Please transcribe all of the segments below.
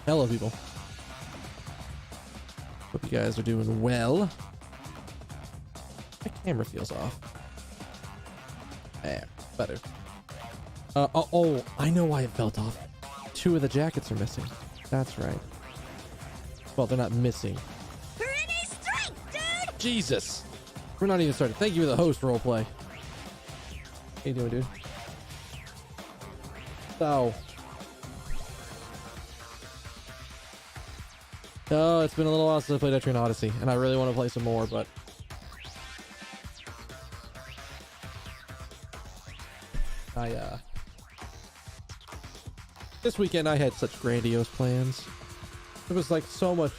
Hello, people. Hope you guys are doing well. My camera feels off. Better. Oh, I know why it felt off. 2 of the jackets are missing. That's right. Well, they're not missing. Pretty straight, dude! Jesus! We're not even started. Thank you for the host roleplay. How you doing, dude? So. Oh, it's been a little while since I played Etrian Odyssey, and I really want to play some more, but this weekend I had such grandiose plans. There was like so much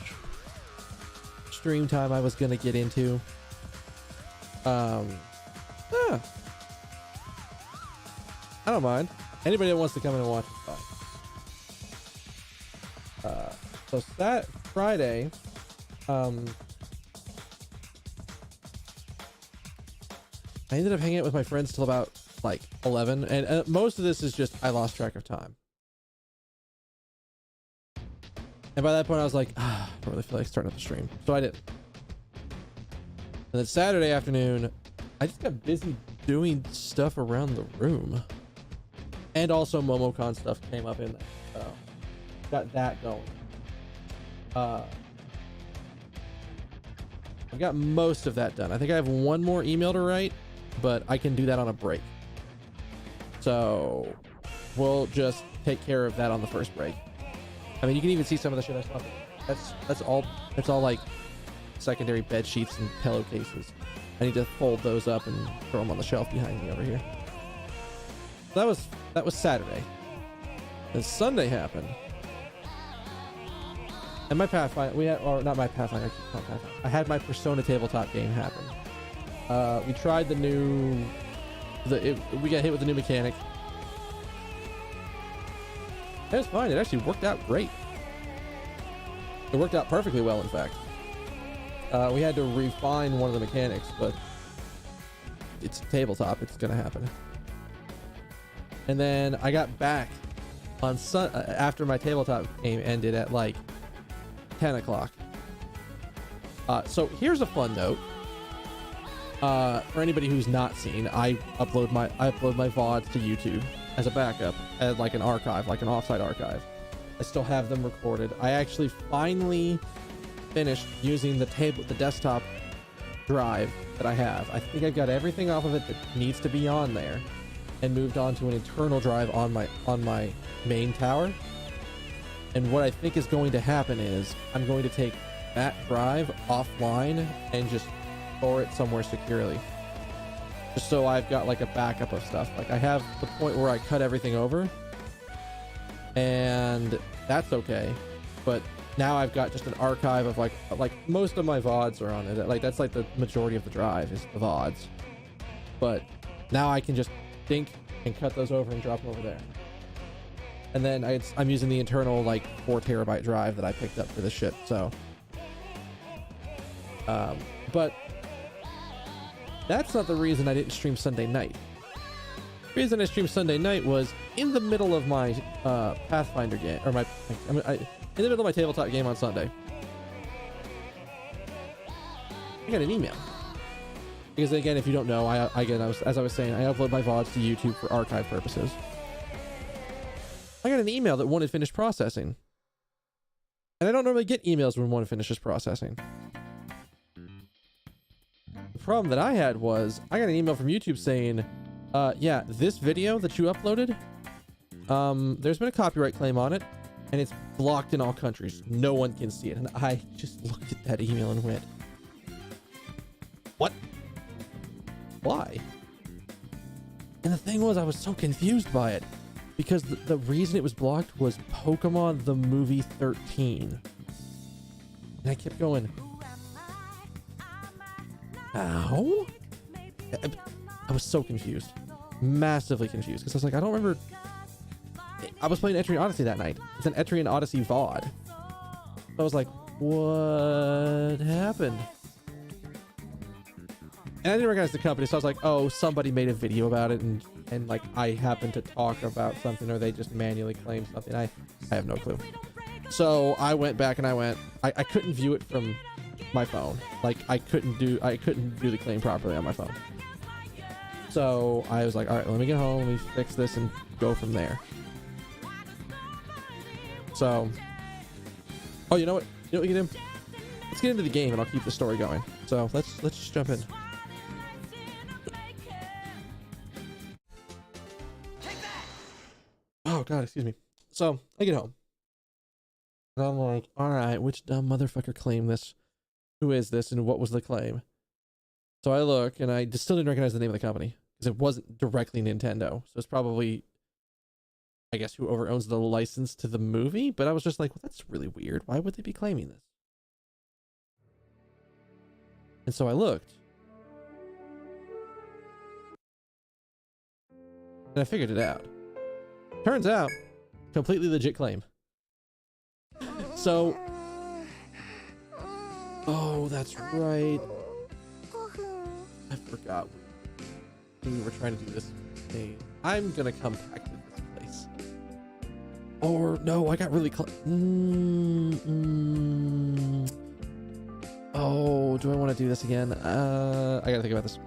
stream time I was gonna get into. I don't mind. Anybody that wants to come in and watch is fine. So that Friday, I ended up hanging out with my friends till about like 11, and most of this is just I lost track of time. And by that point I was like, I don't really feel like starting up the stream, so I did. And then Saturday afternoon, I just got busy doing stuff around the room, and also MomoCon stuff came up in there, so got that going. I've got most of that done. I think I have one more email to write, but I can do that on a break. So we'll just take care of that on the first break. I mean, you can even see some of the shit I saw. That's all like secondary bed sheets and pillowcases. I need to fold those up and throw them on the shelf behind me over here. That was Saturday. Then Sunday happened. And my Pathfinder, not my Pathfinder, I keep calling it Pathfinder. I had my Persona tabletop game happen. We tried we got hit with the new mechanic. It was fine. It actually worked out great. It worked out perfectly well, in fact. We had to refine one of the mechanics, but it's tabletop. It's gonna happen. And then I got back on after my tabletop game ended at like 10 o'clock. So here's a fun note. For anybody who's not seen, I upload my VODs to YouTube as a backup, as like an archive, like an offsite archive. I still have them recorded. I actually finally finished using the desktop drive that I have. I think I've got everything off of it that needs to be on there, and moved on to an internal drive on my main tower. And what I think is going to happen is I'm going to take that drive offline and just store it somewhere securely, just so I've got like a backup of stuff. Like I have the point where I cut everything over, and that's okay, but now I've got just an archive of like most of my VODs are on it. Like that's like the majority of the drive is the VODs, but now I can just think and cut those over and drop them over there. And then I'm using the internal like 4 terabyte drive that I picked up for this shit. So but that's not the reason I didn't stream Sunday night. The reason I streamed Sunday night was in the middle of my Pathfinder game, or in the middle of my tabletop game on Sunday. I got an email. Because again, if you don't know, as I was saying, I upload my VODs to YouTube for archive purposes. I got an email that wanted finished processing. And I don't normally get emails when one finishes processing. The problem that I had was I got an email from YouTube saying, yeah, this video that you uploaded, there's been a copyright claim on it, and it's blocked in all countries. No one can see it. And I just looked at that email and went, what? Why? And the thing was, I was so confused by it, because the reason it was blocked was Pokemon the movie 13. And I kept going, how? I was so confused, massively confused, because I was like, I don't remember. I was playing Etrian Odyssey that night. It's an Etrian Odyssey VOD. So I was like, what happened? And I didn't recognize the company, so I was like, oh, somebody made a video about it, and like I happened to talk about something, or they just manually claimed something. I have no clue. So I went back and I couldn't view it from my phone. Like I couldn't do the claim properly on my phone. So I was like, all right, let me get home, let me fix this and go from there. So, oh, you know what we can do? Let's get into the game and I'll keep the story going. So let's just jump in. Oh God, excuse me. So I get home and I'm like, all right, which dumb motherfucker claimed this? Who is this and what was the claim? So I look and I just still didn't recognize the name of the company because it wasn't directly Nintendo. So it's probably, I guess, whoever owns the license to the movie. But I was just like, well, that's really weird. Why would they be claiming this? And so I looked. And I figured it out. Turns out, completely legit claim. So, oh, that's right. I forgot we were trying to do this thing. I'm gonna come back to this place. Or no, I got really close. Oh, do I want to do this again? I gotta think about this.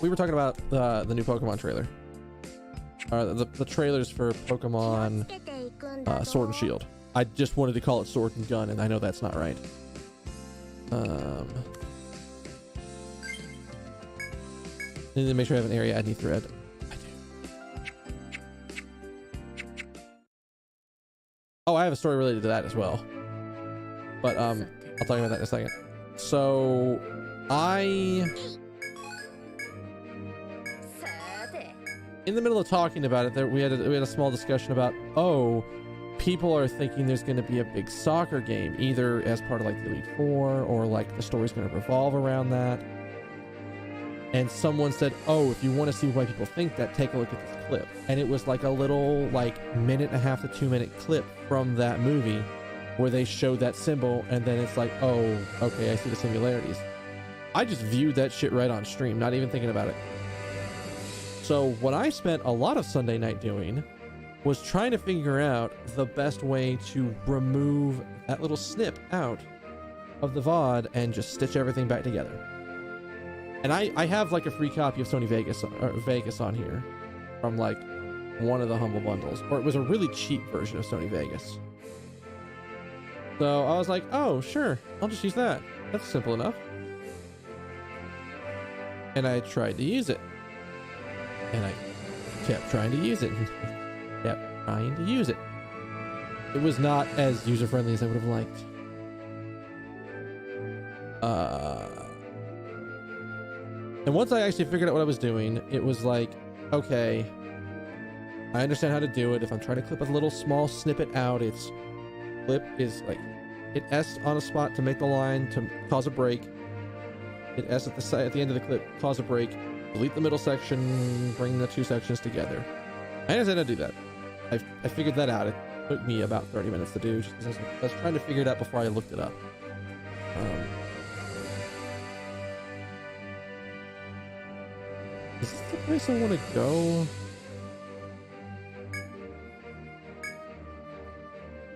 We were talking about the new Pokemon trailer. The trailers for Pokemon Sword and Shield. I just wanted to call it Sword and Gun, and I know that's not right. Need to make sure I have an area ID thread. I do. Oh, I have a story related to that as well. But I'll talk about that in a second. So in the middle of talking about it, we had a small discussion about, oh, people are thinking there's going to be a big soccer game, either as part of like the Elite Four or like the story's going to revolve around that. And someone said, oh, if you want to see why people think that, take a look at this clip. And it was like a little like 1.5 to 2 minute clip from that movie where they showed that symbol, and then it's like, oh, okay, I see the similarities. I just viewed that shit right on stream, not even thinking about it. So what I spent a lot of Sunday night doing was trying to figure out the best way to remove that little snip out of the VOD and just stitch everything back together. And I have like a free copy of Sony Vegas on here from like one of the Humble Bundles, or it was a really cheap version of Sony Vegas. So I was like, oh, sure, I'll just use that. That's simple enough. And I tried to use it. And I kept trying to use it. Kept trying to use it. It was not as user-friendly as I would have liked. And once I actually figured out what I was doing, it was like, okay, I understand how to do it. If I'm trying to clip a little small snippet out, it's clip is like hit S on a spot to make the line to cause a break. Hit S at the side at the end of the clip, cause a break. Delete the middle section, bring the two sections together. I understand how to do that. I figured that out. It took me about 30 minutes to do, just because I was trying to figure it out before I looked it up. Is this the place I want to go?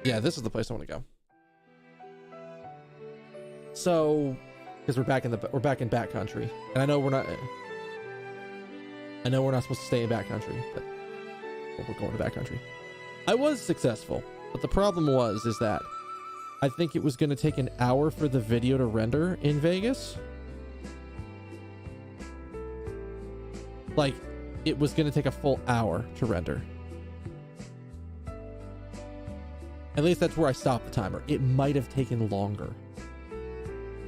Yeah, this is the place I want to go. So, because we're back in backcountry, and I know we're not supposed to stay in backcountry, but we're going to backcountry. I was successful, but the problem is that I think it was going to take an hour for the video to render in Vegas. Like, it was going to take a full hour to render. At least that's where I stopped the timer. It might have taken longer.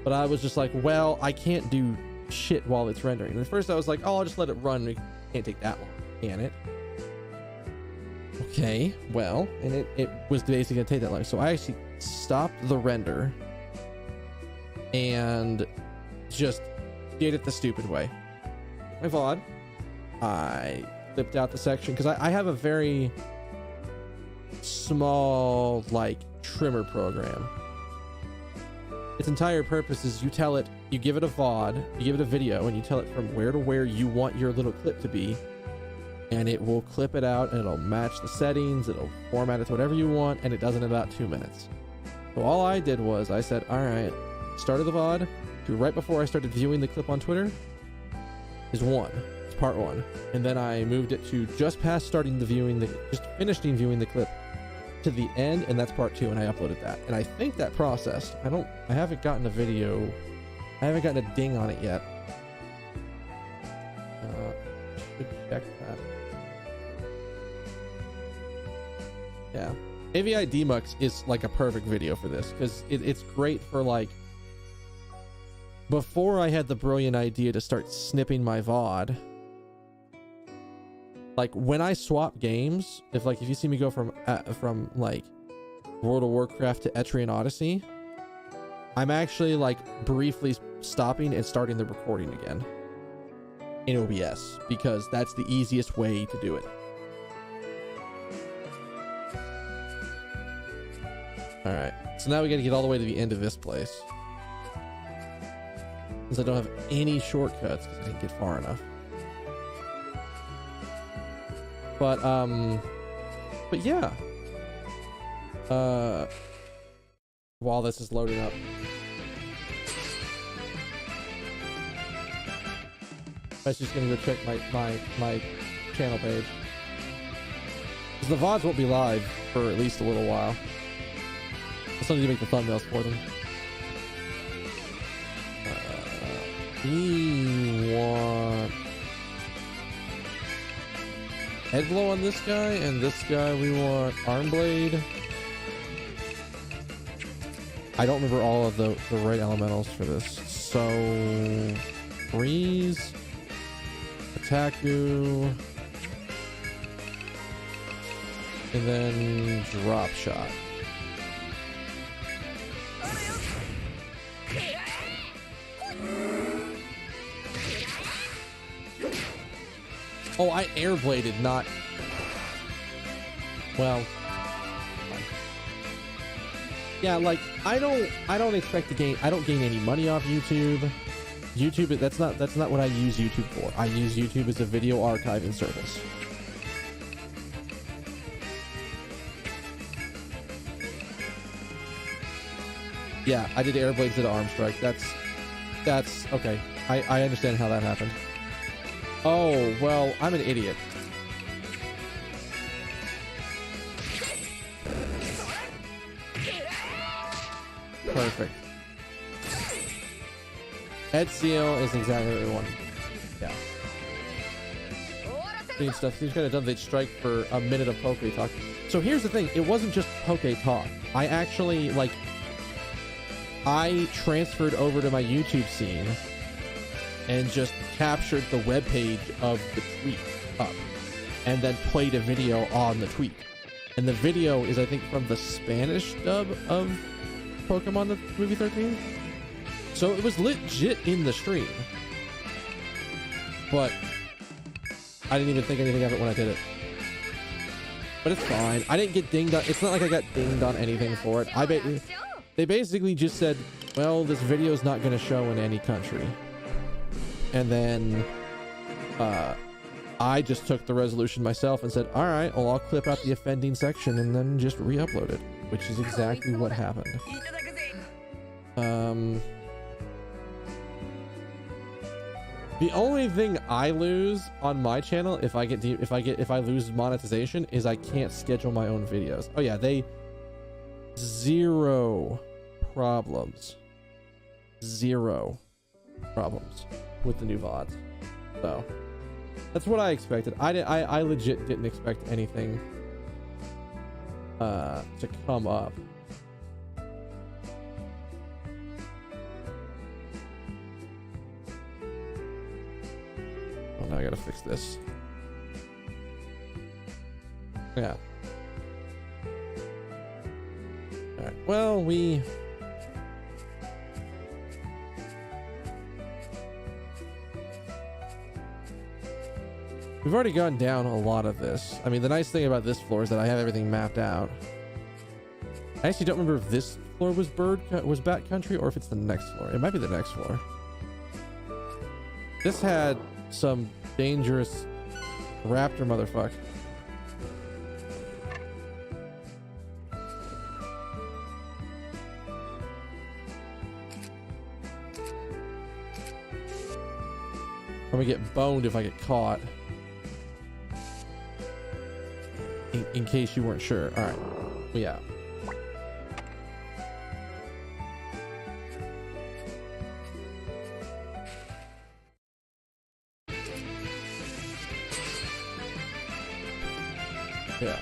But I was just like, well, I can't do shit while it's rendering. And at first I was like, oh, I'll just let it run. It can't take that long, can it? Okay, well, and it was basically going to take that long. So I actually stopped the render and just did it the stupid way. My VOD. I clipped out the section because I have a very small like trimmer program. Its entire purpose is you give it a VOD, you give it a video, and you tell it from where to where you want your little clip to be, and it will clip it out and it'll match the settings, it'll format it to whatever you want, and it does it in about 2 minutes. So all I did was I said, all right, started the VOD to right before I started viewing the clip on Twitter is it's part 1. And then I moved it to just past starting the viewing, just finishing viewing the clip to the end, and that's part 2, and I uploaded that. And I think that processed. I haven't gotten a video, I haven't gotten a ding on it yet. Should check that. Yeah. AVI Demux is like a perfect video for this, because it's great for like, before I had the brilliant idea to start snipping my VOD, like when I swap games, if you see me go from like World of Warcraft to Etrian Odyssey, I'm actually like briefly stopping and starting the recording again in OBS, because that's the easiest way to do it. All right, so now we got to get all the way to the end of this place, since I don't have any shortcuts because I didn't get far enough. But yeah. While this is loading up, I was just gonna go check my channel page, because the VODs won't be live for at least a little while. I still need to make the thumbnails for them. We want head blow on this guy, and this guy we want arm blade. I don't remember all of the right elementals for this. So freeze, attack-oo, and then drop shot. Oh, I air bladed, not well. Yeah, like I don't expect to gain. I don't gain any money off YouTube. That's not what I use YouTube for. I use YouTube as a video archiving service. Yeah, I did air blades at arm strike. That's okay. I understand how that happened. Oh, well, I'm an idiot. Perfect. Head seal is exactly what we want. Yeah. Doing stuff. Seems kind of dumb. They'd strike for a minute of Poke Talk. So here's the thing. It wasn't just Poke Talk. I actually, like, I transferred over to my YouTube scene and just captured the webpage of the tweet up and then played a video on the tweet. And the video is, I think, from the Spanish dub of Pokemon the Movie 13. So it was legit in the stream. But I didn't even think anything of it when I did it. But it's fine. I didn't get dinged on. It's not like I got dinged on anything for it. They basically just said, well, this video is not going to show in any country. And then I just took the resolution myself and said, all right, well, I'll clip out the offending section and then just re-upload it, which is exactly what happened. The only thing I lose on my channel if I lose monetization is I can't schedule my own videos. Oh yeah, zero problems with the new VODs. So that's what I expected. I legit didn't expect anything to come up. Oh, now I gotta fix this. Yeah. All right. Well, we've already gone down a lot of this. I mean, the nice thing about this floor is that I have everything mapped out. I actually don't remember if this floor was bat country or if it's the next floor. It might be the next floor. This had some dangerous Raptor motherfucker. I'm gonna get boned if I get caught. In case you weren't sure. All right. Yeah. Yeah.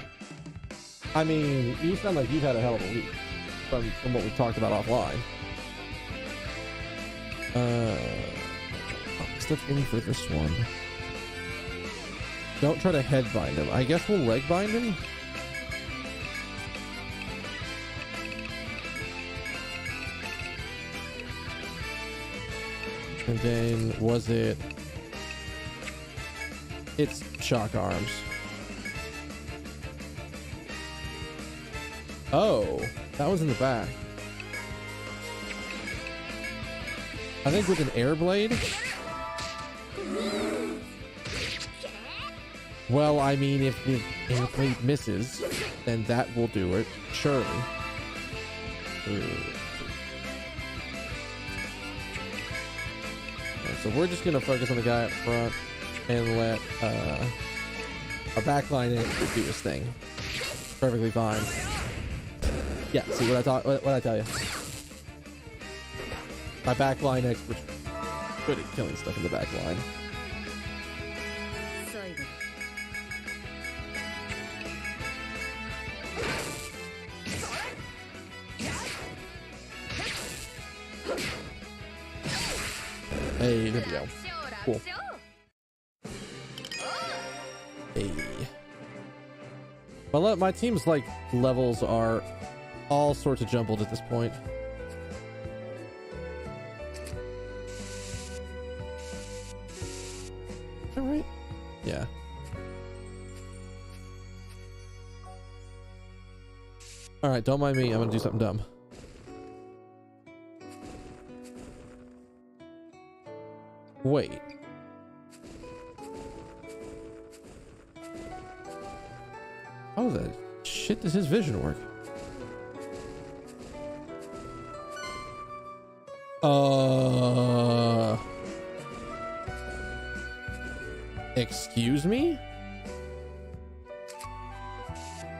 I mean, you sound like you've had a hell of a week from what we talked about offline. Stuff in for this one. Don't try to head bind him. I guess we'll leg bind him. And then was it? It's shock arms. Oh, that was in the back. I think with an air blade. Well, I mean, if the air blade misses, then that will do it, surely. Okay, so we're just gonna focus on the guy up front and let our backline do his thing. Perfectly fine. Yeah, see what I thought? What I tell you? My backline expert good at killing stuff in the backline. Hey, there we go. Cool. Hey. Well, my team's like levels are all sorts of jumbled at this point. All right. Yeah. All right. Don't mind me. I'm gonna do something dumb. Wait. How the shit does his vision work? Excuse me?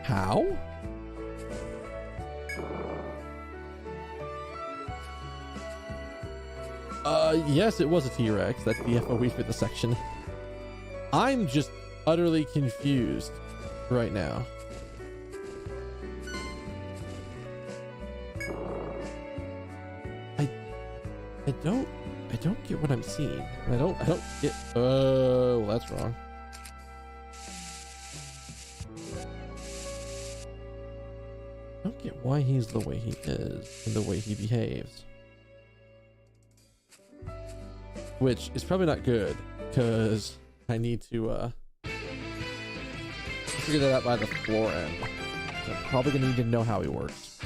How? Yes, it was a T-Rex. That's the FOE for the section. I'm just utterly confused right now. I don't get what I'm seeing. I don't get. Oh, well, that's wrong. I don't get why he's the way he is and the way he behaves. Which is probably not good, because I need to figure that out by the floor end. So I'm probably gonna need to know how he works.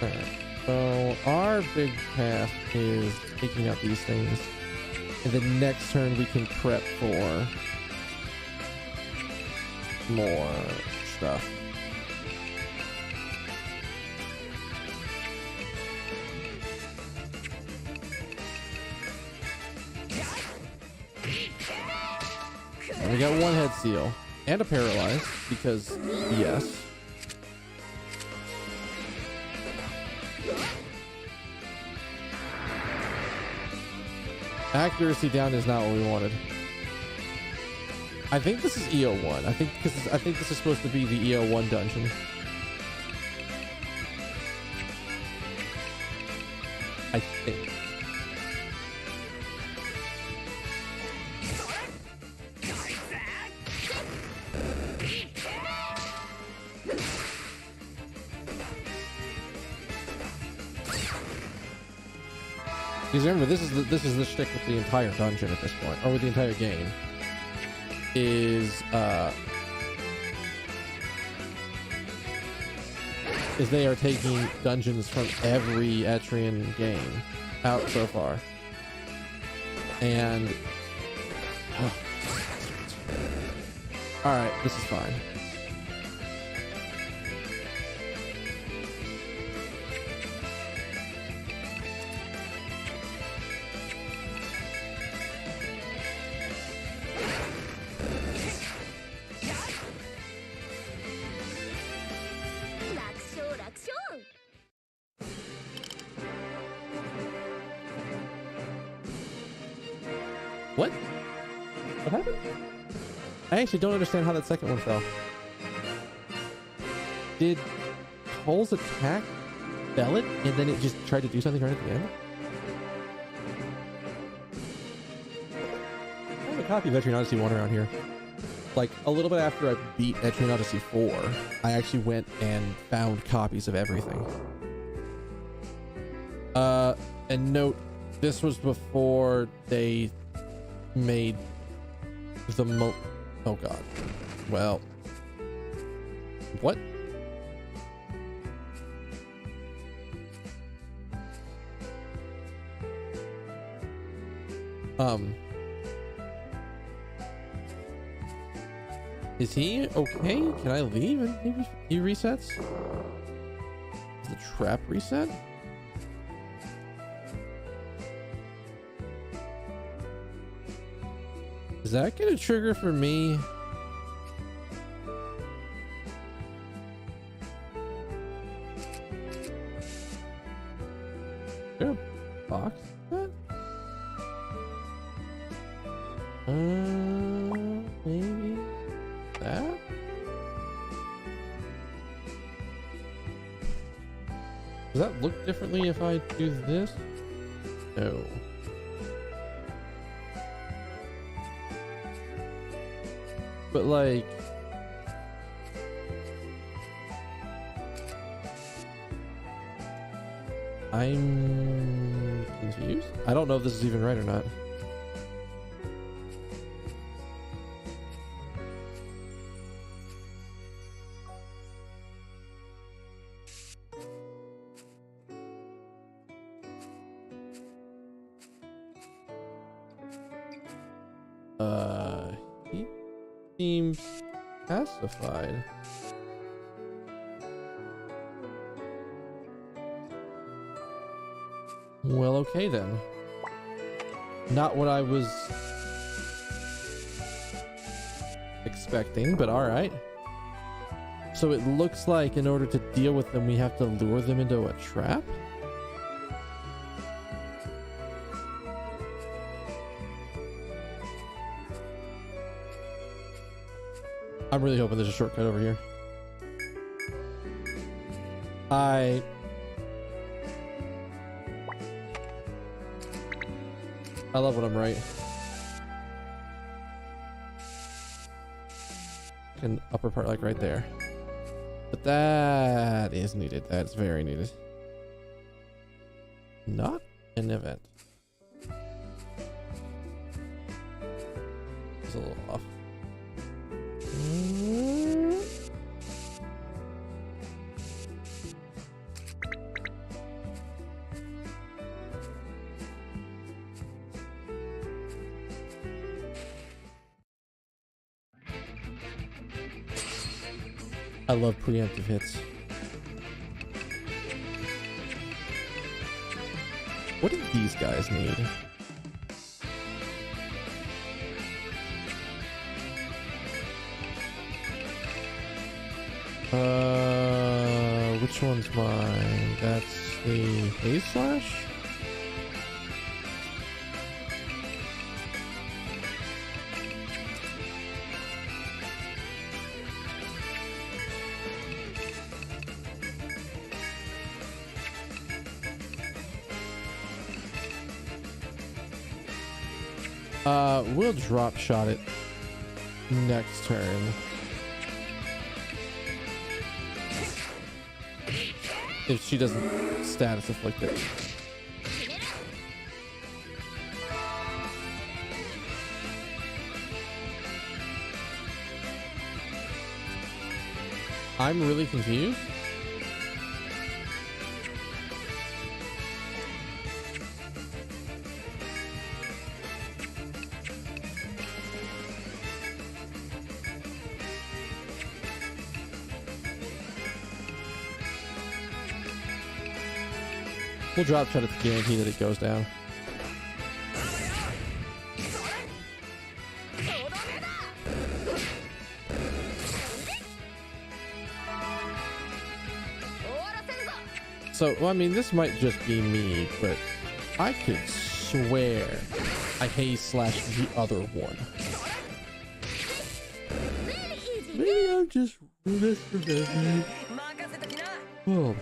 Alright, so our big path is taking out these things, and then next turn we can prep for more stuff. We got one head seal and a paralyzed because yes. Accuracy down is not what we wanted. I think this is EO1. I think this is supposed to be the EO1 dungeon. I think. Because remember, this is the shtick with the entire dungeon at this point, or with the entire game, is they are taking dungeons from every Etrian game out so far. And all right, this is fine. What? What happened? I actually don't understand how that second one fell. Did Cole's attack fell it and then it just tried to do something right at the end? I have a copy of Etrian Odyssey 1 around here. Like a little bit after I beat Etrian Odyssey 4, I actually went and found copies of everything. And note, this was before they made the oh god. Well, what? Is he okay? Can I leave and maybe he resets? Is the trap reset? Is that gonna trigger for me? Is there a box? Maybe that? Does that look differently if I do this? No. But like, I'm confused. I don't know if this is even right or not. He seems pacified. Well, okay then. Not what I was expecting, but all right. So it looks like in order to deal with them, we have to lure them into a trap. I'm really hoping there's a shortcut over here. I love when I'm right. An upper part like right there. But that is needed. That's very needed. Not an event. It's a little off. I love preemptive hits. What do these guys need? Which one's mine? That's the Haze Slash? We'll drop shot it next turn. If she doesn't status afflict it. I'm really confused. We'll drop shot it to guarantee that it goes down. So, well, I mean, this might just be me, but I could swear I haze slash the other one. Maybe I'm just misremembering. Oh.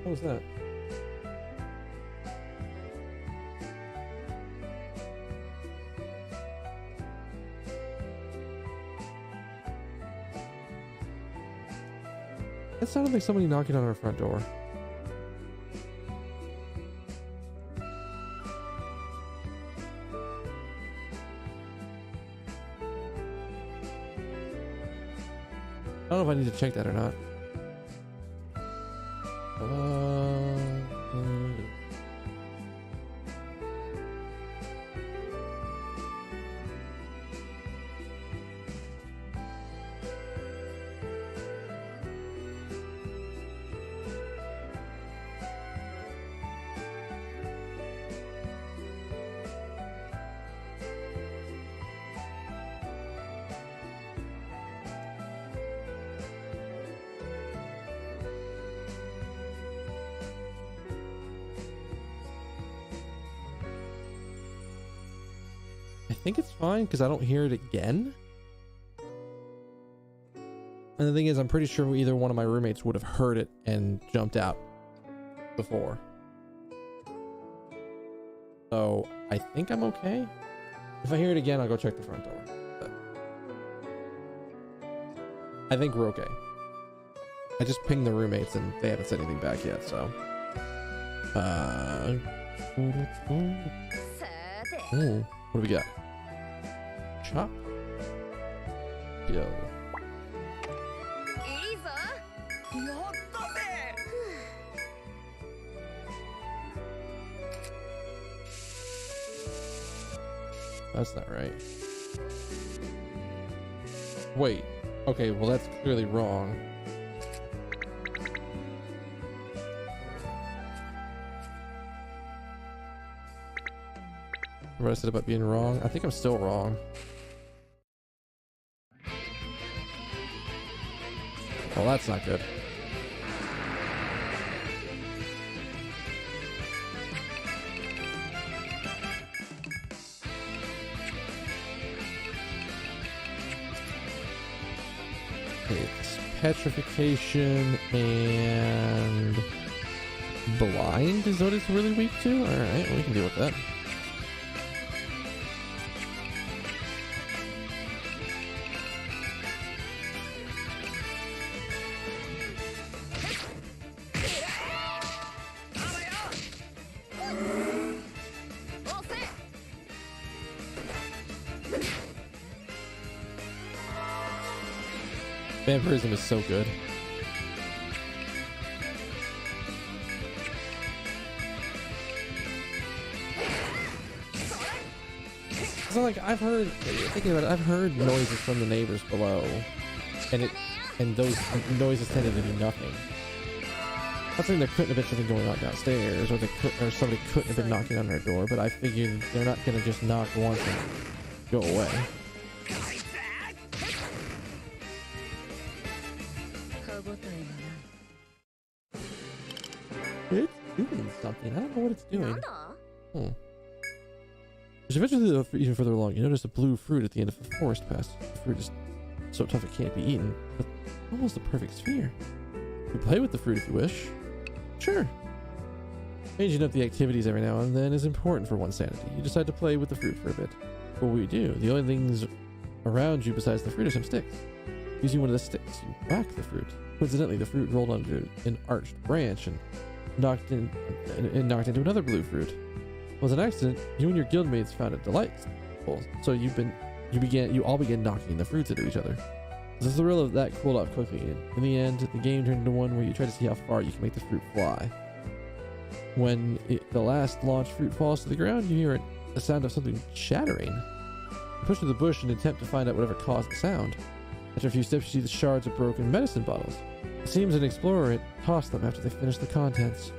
What was that? That sounded like somebody knocking on our front door. I don't know if I need to check that or not. I think it's fine because I don't hear it again. And the thing is, I'm pretty sure either one of my roommates would have heard it and jumped out before. So I think I'm okay. If I hear it again, I'll go check the front door. But I think we're okay. I just pinged the roommates and they haven't said anything back yet, so. Ooh, what do we got? Chop. Yo. That's not right. Wait. Okay, well that's clearly wrong. What I said about being wrong? I think I'm still wrong. Well, that's not good. It's petrification and blind is what it's really weak to. All right, we can deal with that. Vampirism is so good. So like I've heard, thinking about it, I've heard noises from the neighbors below, and those noises tended to be nothing. Not saying there couldn't have been something going on downstairs, or somebody couldn't have been knocking on their door, but I figured they're not gonna just knock once and go away. It's doing something. I don't know what it's doing. As eventually, even further along, you notice a blue fruit at the end of the forest path. The fruit is so tough it can't be eaten, but almost a perfect sphere. You play with the fruit if you wish. Sure. Changing up the activities every now and then is important for one's sanity. You decide to play with the fruit for a bit. What will you do? The only things around you besides the fruit are some sticks. Using one of the sticks, you whack the fruit. Coincidentally, the fruit rolled onto an arched branch and knocked into another blue fruit. It was an accident. You and your guildmates found it delightful, so you all began knocking the fruits into each other. The thrill of that cooled off quickly, and in the end, the game turned into one where you try to see how far you can make the fruit fly. When the last launched fruit falls to the ground, you hear the sound of something shattering. You push through the bush and attempt to find out whatever caused the sound. After a few steps, you see the shards of broken medicine bottles. It seems an explorer had tossed them after they finished the contents.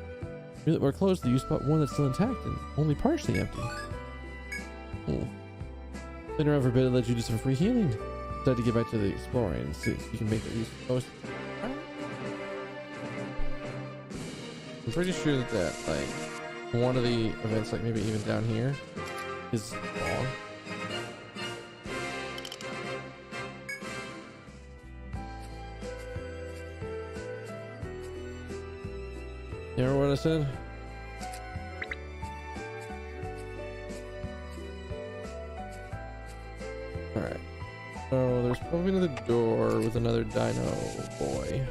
If you look more closely, you spot one that's still intact and only partially empty. Clean around for a bit, it lets you do some free healing. Decide to get back to the exploring and see if you can make the use of most. I'm pretty sure that like one of the events, like maybe even down here, is wrong. You remember what I said? Alright. So there's probably another door with another dino boy.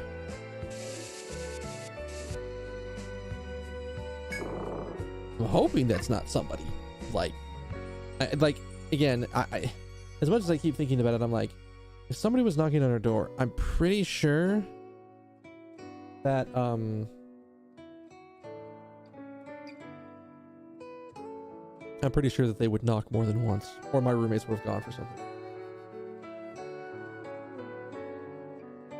I'm hoping that's not somebody. Like again, I as much as I keep thinking about it, I'm like, if somebody was knocking on our door, I'm pretty sure that I'm pretty sure that they would knock more than once, or my roommates would have gone for something.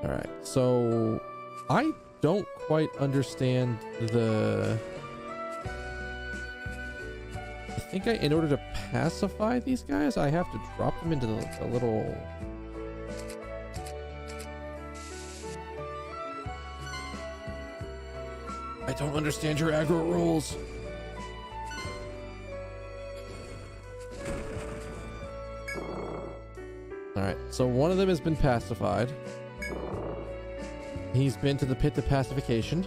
All right, so I don't quite understand the. I think in order to pacify these guys, I have to drop them into the little. I don't understand your aggro rules. Alright, so one of them has been pacified. He's been to the pit of pacification.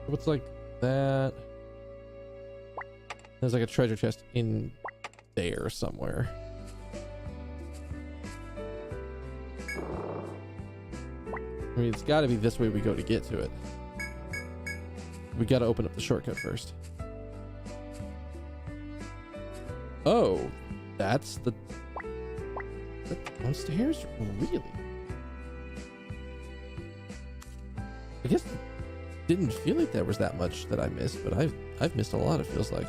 What's like that? There's like a treasure chest in there somewhere. I mean, it's got to be this way we go to get to it. We got to open up the shortcut first. Oh, that's the downstairs? Really? I guess it didn't feel like there was that much that I missed, but I've missed a lot, it feels like.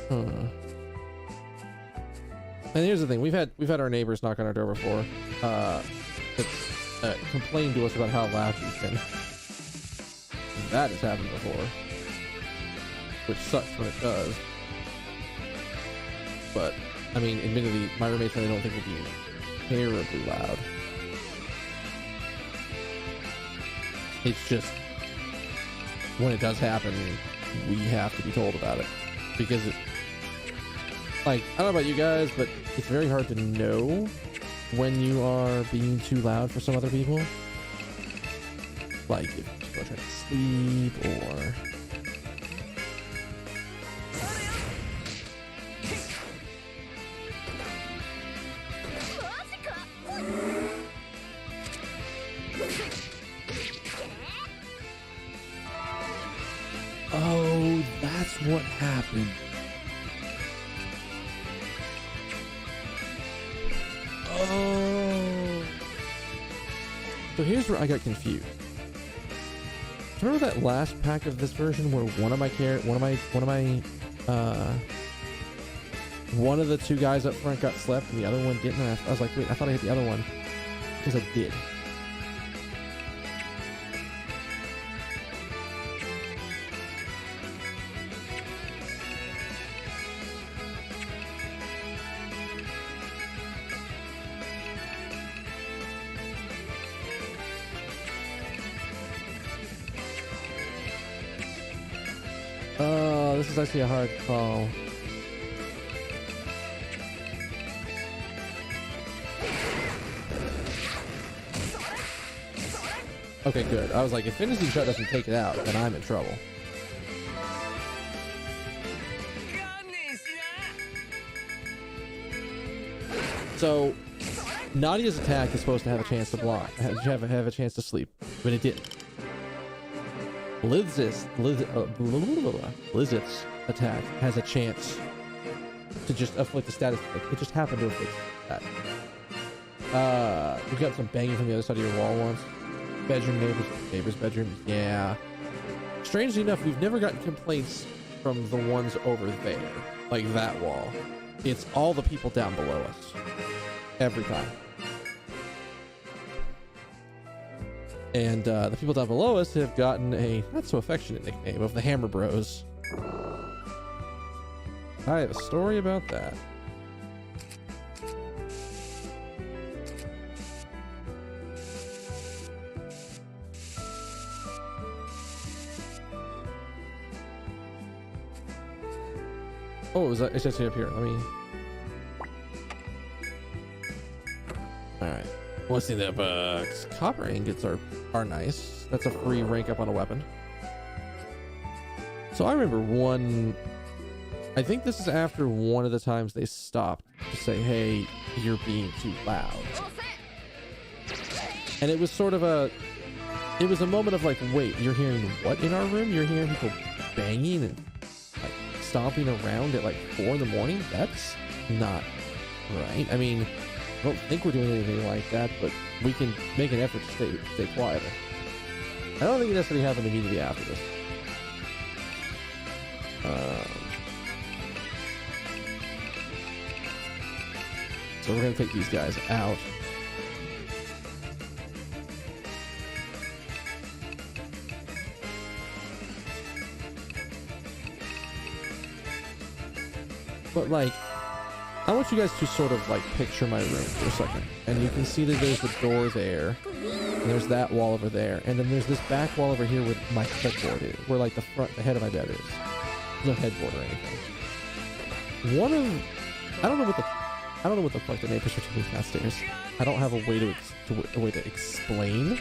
Huh. And here's the thing, we've had our neighbors knock on our door before. Complained to us about how loud he's been. That has happened before, which sucks when it does. But I mean, admittedly, my roommates and I don't think would be terribly loud. It's just when it does happen, we have to be told about it because it. Like, I don't know about you guys, but it's very hard to know when you are being too loud for some other people. Like, if people are trying to sleep or... Oh, that's what happened. Oh. So here's where I got confused. Remember that last pack of this version where one of the two guys up front got slept and the other one didn't? And I was like, wait, I thought I hit the other one because I did. This is actually a hard call. Okay, good. I was like, if finishing shot doesn't take it out, then I'm in trouble. So, Nadia's attack is supposed to have a chance to block, have a chance to sleep, but it didn't. Liz's attack has a chance to just afflict the status effect. It just happened to afflict that. We got some banging from the other side of your wall once. Bedroom, neighbor's bedroom. Yeah. Strangely enough, we've never gotten complaints from the ones over there, like that wall. It's all the people down below us. Every time. And the people down below us have gotten a not so affectionate nickname of the Hammer Bros. I have a story about that. Oh, it's actually up here. Let me. All right. What's in that box? Copper ingots are nice. That's a free rank up on a weapon. So I remember one. I think this is after one of the times they stopped to say, "Hey, you're being too loud." And it was sort of a. It was a moment of like, wait, you're hearing what in our room? You're hearing people banging and stomping around at like 4 in the morning? That's not right. I mean, I don't think we're doing anything like that, but we can make an effort to stay quieter. I don't think it necessarily happened immediately after this. So we're gonna take these guys out. But like, I want you guys to sort of like picture my room for a second. And you can see that there's the door there. And there's that wall over there. And then there's this back wall over here where my headboard is. Where like the head of my bed is. No headboard or anything. I don't know what the fuck the neighbors are doing downstairs. I don't have a way to explain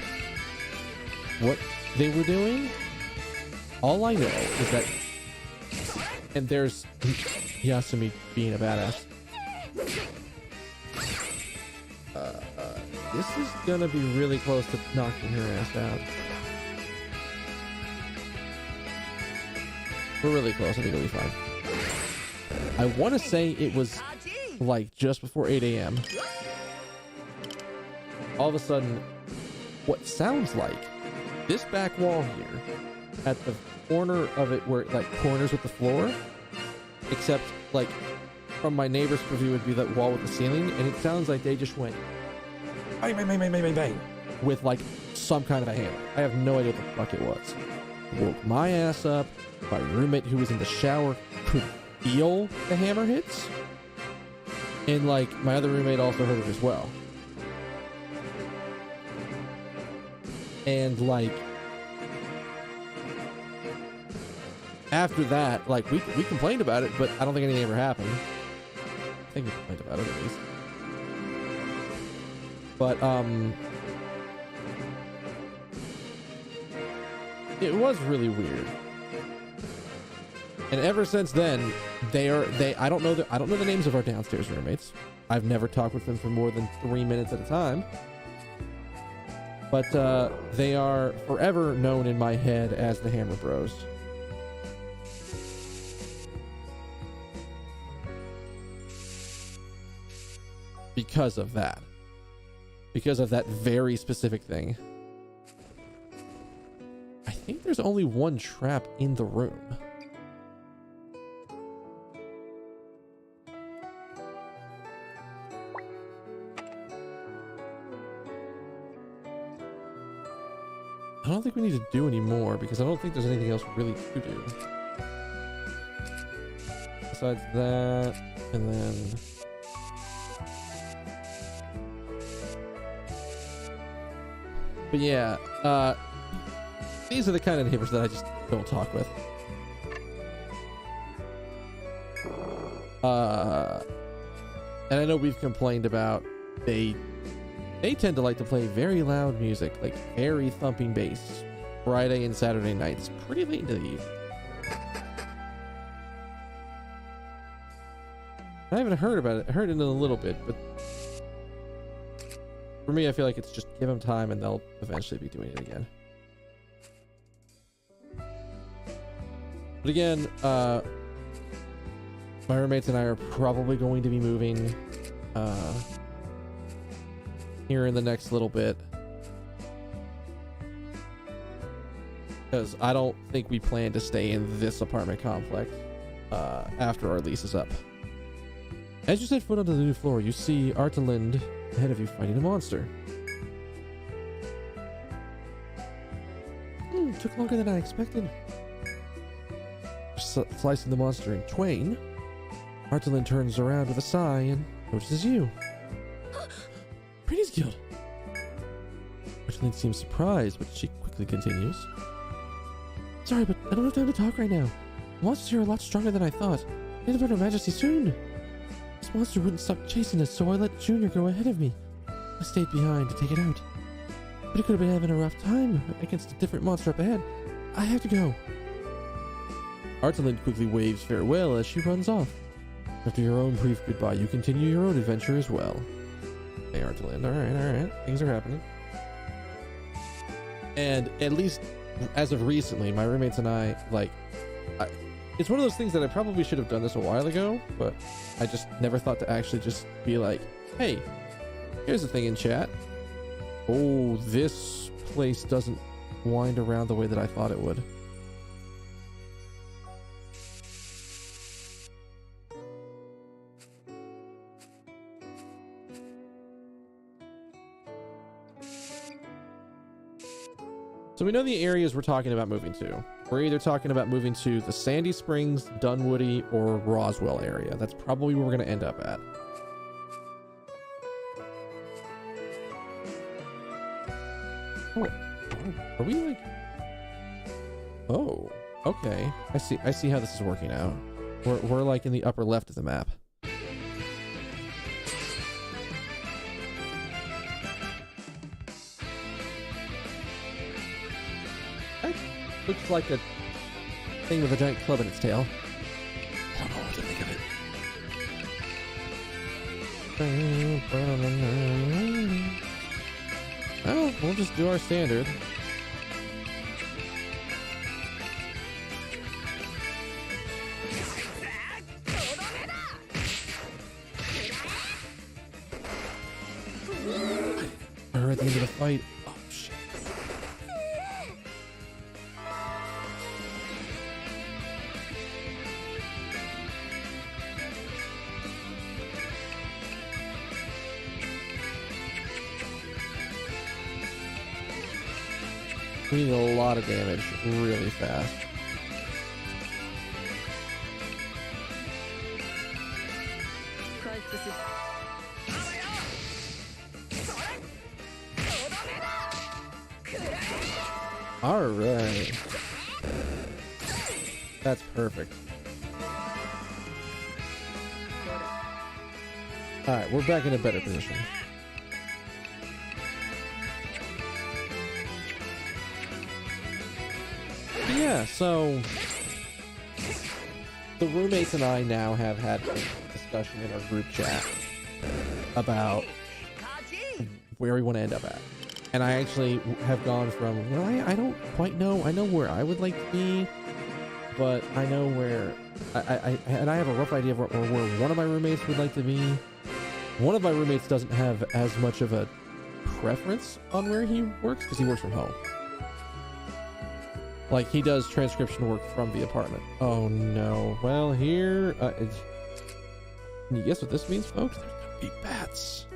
what they were doing. All I know is that, and there's Yasumi being a badass. This is gonna be really close to knocking her ass out. We're really close. I think it'll be fine. I want to say it was like just before 8 a.m. All of a sudden, what sounds like this back wall here at the corner of it where it like corners with the floor, except like from my neighbor's view would be that wall with the ceiling, and it sounds like they just went bang, bang, bang, bang, bang, bang, bang, with like some kind of a hammer. I have no idea what the fuck it was. Woke my ass up. My roommate who was in the shower could feel the hammer hits. And like my other roommate also heard it as well. And like after that, like we complained about it, but I don't think anything ever happened. I think we complained about it at least. But it was really weird. And ever since then, I don't know the names of our downstairs roommates. I've never talked with them for more than 3 minutes at a time. But they are forever known in my head as the Hammer Bros. Because of that. Because of that very specific thing. I think there's only one trap in the room. I don't think we need to do any more because I don't think there's anything else really to do. Besides that, and then... But yeah, these are the kind of neighbors that I just don't talk with. And I know we've complained about they tend to like to play very loud music, like very thumping bass, Friday and Saturday nights, pretty late into the evening. I haven't heard about it. I heard it in a little bit, but for me, I feel like it's just give them time and they'll eventually be doing it again. But again, My roommates and I are probably going to be moving here in the next little bit, because I don't think we plan to stay in this apartment complex after our lease is up. As you set foot onto the new floor, you see Artelind ahead of you fighting a monster. Took longer than I expected. Slicing the monster in twain, Artelind turns around with a sigh and notices you. Pretty's Guild. Artelind seems surprised, but she quickly continues. Sorry, but I don't have time to talk right now. The monsters here are a lot stronger than I thought. They'd have Her Majesty soon. This monster wouldn't stop chasing us, so I let Junior go ahead of me. I stayed behind to take it out. But it could have been having a rough time against a different monster up ahead. I have to go. Artelind quickly waves farewell as she runs off. After your own brief goodbye, you continue your own adventure as well. Hey, Artelind. Alright. Things are happening. And at least as of recently, my roommates and I, it's one of those things that I probably should have done this a while ago, but I just never thought to actually just be like, hey, here's the thing in chat. Oh, this place doesn't wind around the way that I thought it would. So we know the areas we're talking about moving to. We're either talking about moving to the Sandy Springs, Dunwoody, or Roswell area. That's probably where we're going to end up at. Oh, are we like... Oh, okay. I see how this is working out. We're like in the upper left of the map. That looks like a thing with a giant club in its tail. I don't know what to think of it. Oh, we'll just do our standard. We're at the end of the fight. Oh, shit. We need a lot of damage really fast. All right. That's perfect. All right, we're back in a better position. Yeah, so the roommates and I now have had a discussion in our group chat about where we want to end up at. And I actually have gone from, well, I don't quite know. I know where I would like to be, but I know where I have a rough idea of where one of my roommates would like to be. One of my roommates doesn't have as much of a preference on where he works because he works from home. Like, he does transcription work from the apartment. Oh no. Well, here, can you guess what this means, folks? There's gonna be bats.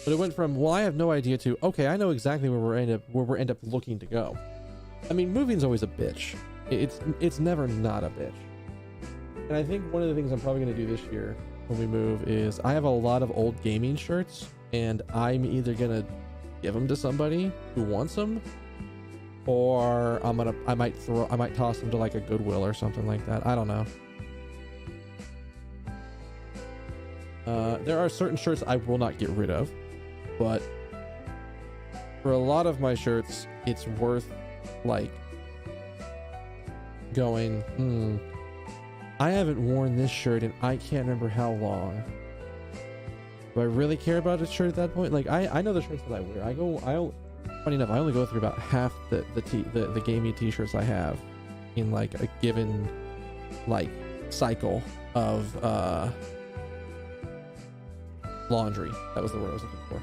But it went from, well, I have no idea, to, okay, I know exactly where we're end up looking to go. I mean, moving's always a bitch. It's never not a bitch. And I think one of the things I'm probably going to do this year when we move is I have a lot of old gaming shirts, and I'm either going to give them to somebody who wants them, or I might toss them to like a Goodwill or something like that. I don't know. There are certain shirts I will not get rid of. But for a lot of my shirts, it's worth like going, I haven't worn this shirt and I can't remember how long. Do I really care about a shirt at that point? Like, I know the shirts that I wear. Funny enough, I only go through about half the gaming t-shirts I have in like a given like cycle of laundry. That was the word I was looking for.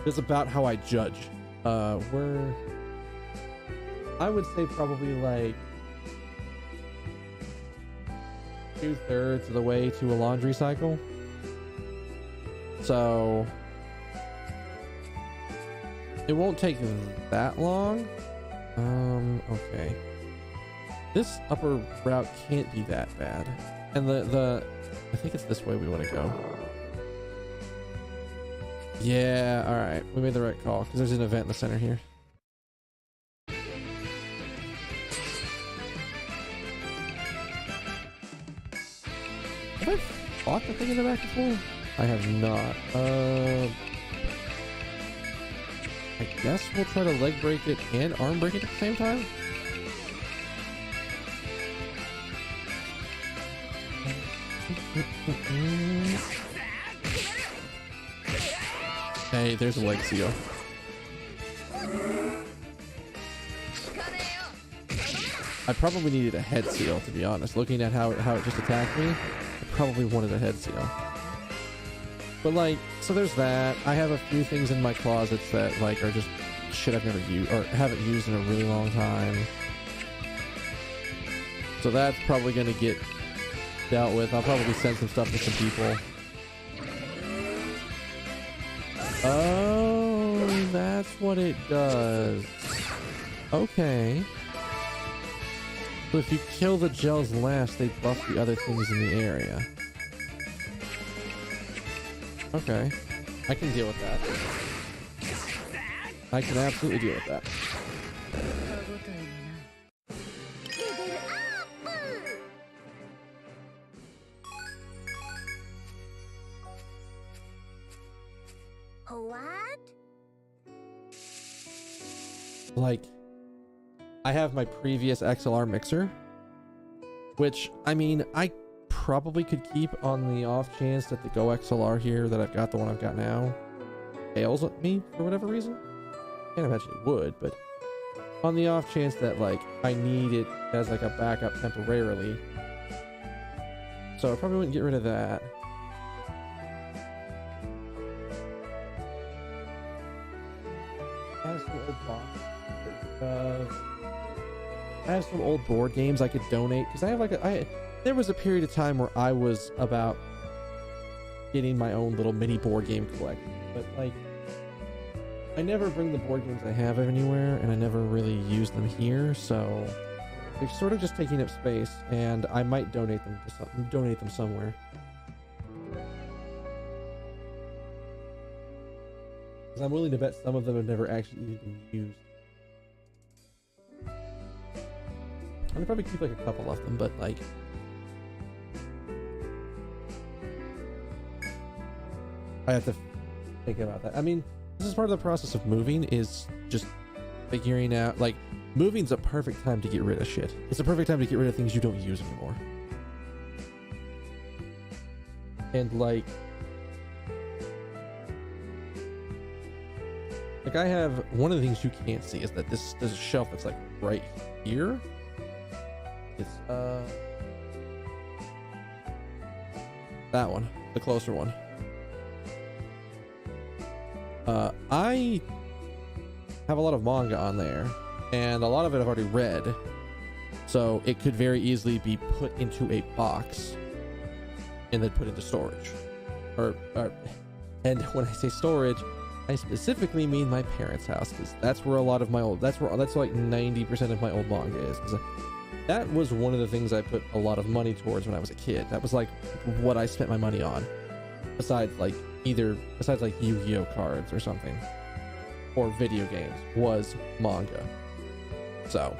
It's about how I judge. We're, I would say probably like 2/3 of the way to a laundry cycle. So it won't take that long. Okay. This upper route can't be that bad. And I think it's this way we want to go. Yeah, all right. We made the right call because there's an event in the center here. Have I fought the thing in the back before? I have not. I guess we'll try to leg break it and arm break it at the same time. Hey, there's a leg seal. I probably needed a head seal, to be honest. Looking at how it just attacked me, I probably wanted a head seal. But like, so there's that. I have a few things in my closets that like are just shit I've never used or haven't used in a really long time. So that's probably gonna get dealt with. I'll probably send some stuff to some people. Oh, that's what it does. Okay. So if you kill the gels last, they buff the other things in the area. Okay. I can deal with that. I can absolutely deal with that. What? Like, I have my previous XLR mixer, which, I mean, I probably could keep on the off chance that the Go XLR here that I've got, the one I've got now, fails at me for whatever reason. Can't imagine it would, but on the off chance that like I need it as like a backup temporarily. So I probably wouldn't get rid of that. I have some old boxes. I have some old board games I could donate because I have like there was a period of time where I was about getting my own little mini board game collection, but like I never bring the board games I have anywhere and I never really use them here, so they're sort of just taking up space, and I might donate them somewhere. Because I'm willing to bet some of them have never actually even been used. I'm gonna probably keep like a couple of them, but like I have to think about that. I mean, this is part of the process of moving, is just figuring out, like, moving's a perfect time to get rid of shit. It's a perfect time to get rid of things you don't use anymore. And like I have, one of the things you can't see is that there's a shelf that's like right here. It's that one, the closer one. I have a lot of manga on there, and a lot of it I've already read, so it could very easily be put into a box and then put into storage. And when I say storage, I specifically mean my parents' house, because that's where a lot of my old, that's like 90% of my old manga is. 'Cause that was one of the things I put a lot of money towards when I was a kid. That was like what I spent my money on, besides like Yu-Gi-Oh cards or something, or video games, was manga. So,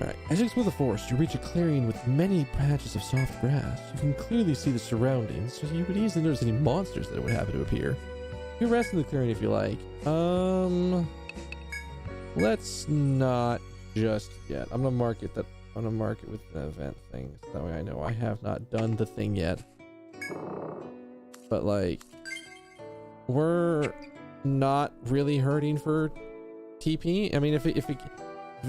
alright, as you explore the forest, you reach a clearing with many patches of soft grass. You can clearly see the surroundings, so you would easily notice any monsters that would happen to appear. You can rest in the clearing if you like. Let's not just yet. I'm gonna mark it that I'm gonna mark it with the event thing, so that way I know I have not done the thing yet. But like, we're not really hurting for TP. I mean, if we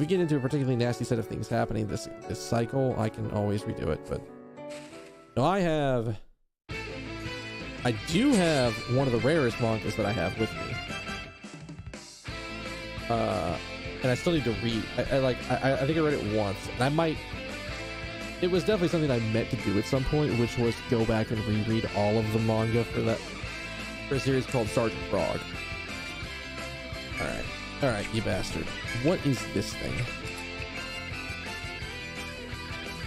get into a particularly nasty set of things happening this cycle, I can always redo it. But no, I do have one of the rarest mangas that I have with me. And I still need to read. I think I read it once, and I might. It was definitely something I meant to do at some point, which was go back and reread all of the manga for a series called Sergeant Frog. All right, you bastard. What is this thing?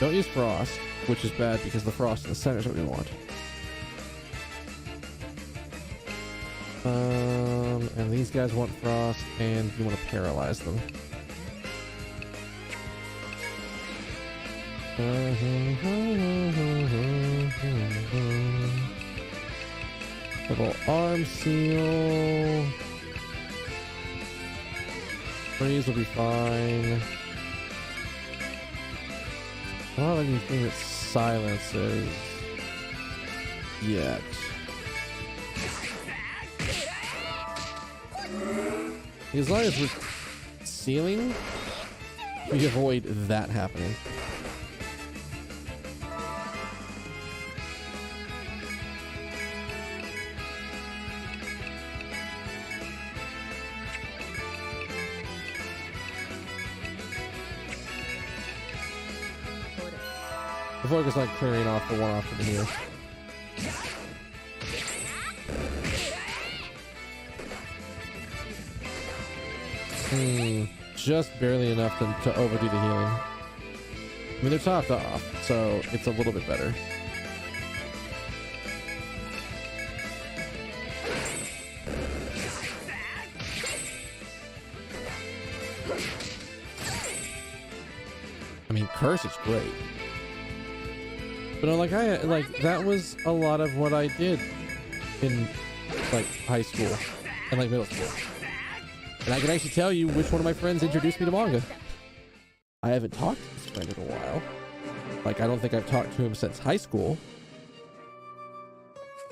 Don't use frost, which is bad because the frost in the center is what we want. And these guys want frost, and you want to paralyze them. Little arm seal. Freeze will be fine. I don't have anything that silences yet. As long as we're sealing, we avoid that happening. The focus on clearing off the one option here. Just barely enough to overdo the healing. I mean, they're topped off, so it's a little bit better. I mean, curse is great. But no, like that was a lot of what I did in like high school and like middle school. And I can actually tell you which one of my friends introduced me to manga. I haven't talked to this friend in a while. Like, I don't think I've talked to him since high school.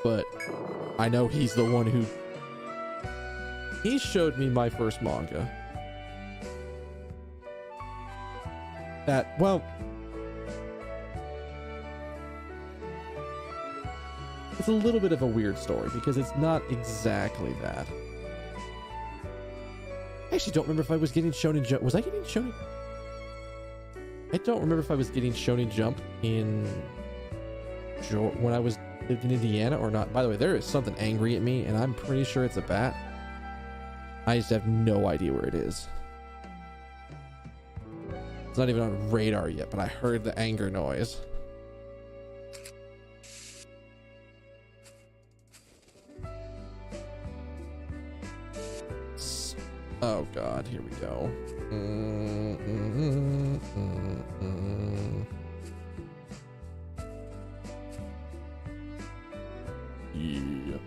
But I know he's the one who... He showed me my first manga. That, well... It's a little bit of a weird story because it's not exactly that. I actually don't remember if I was getting Shonen Jump. Was I getting Shonen? I don't remember if I was getting Shonen Jump when I was lived in Indiana or not. By the way, there is something angry at me, and I'm pretty sure it's a bat. I just have no idea where it is. It's not even on radar yet, but I heard the anger noise. Oh god, here we go. Yeah.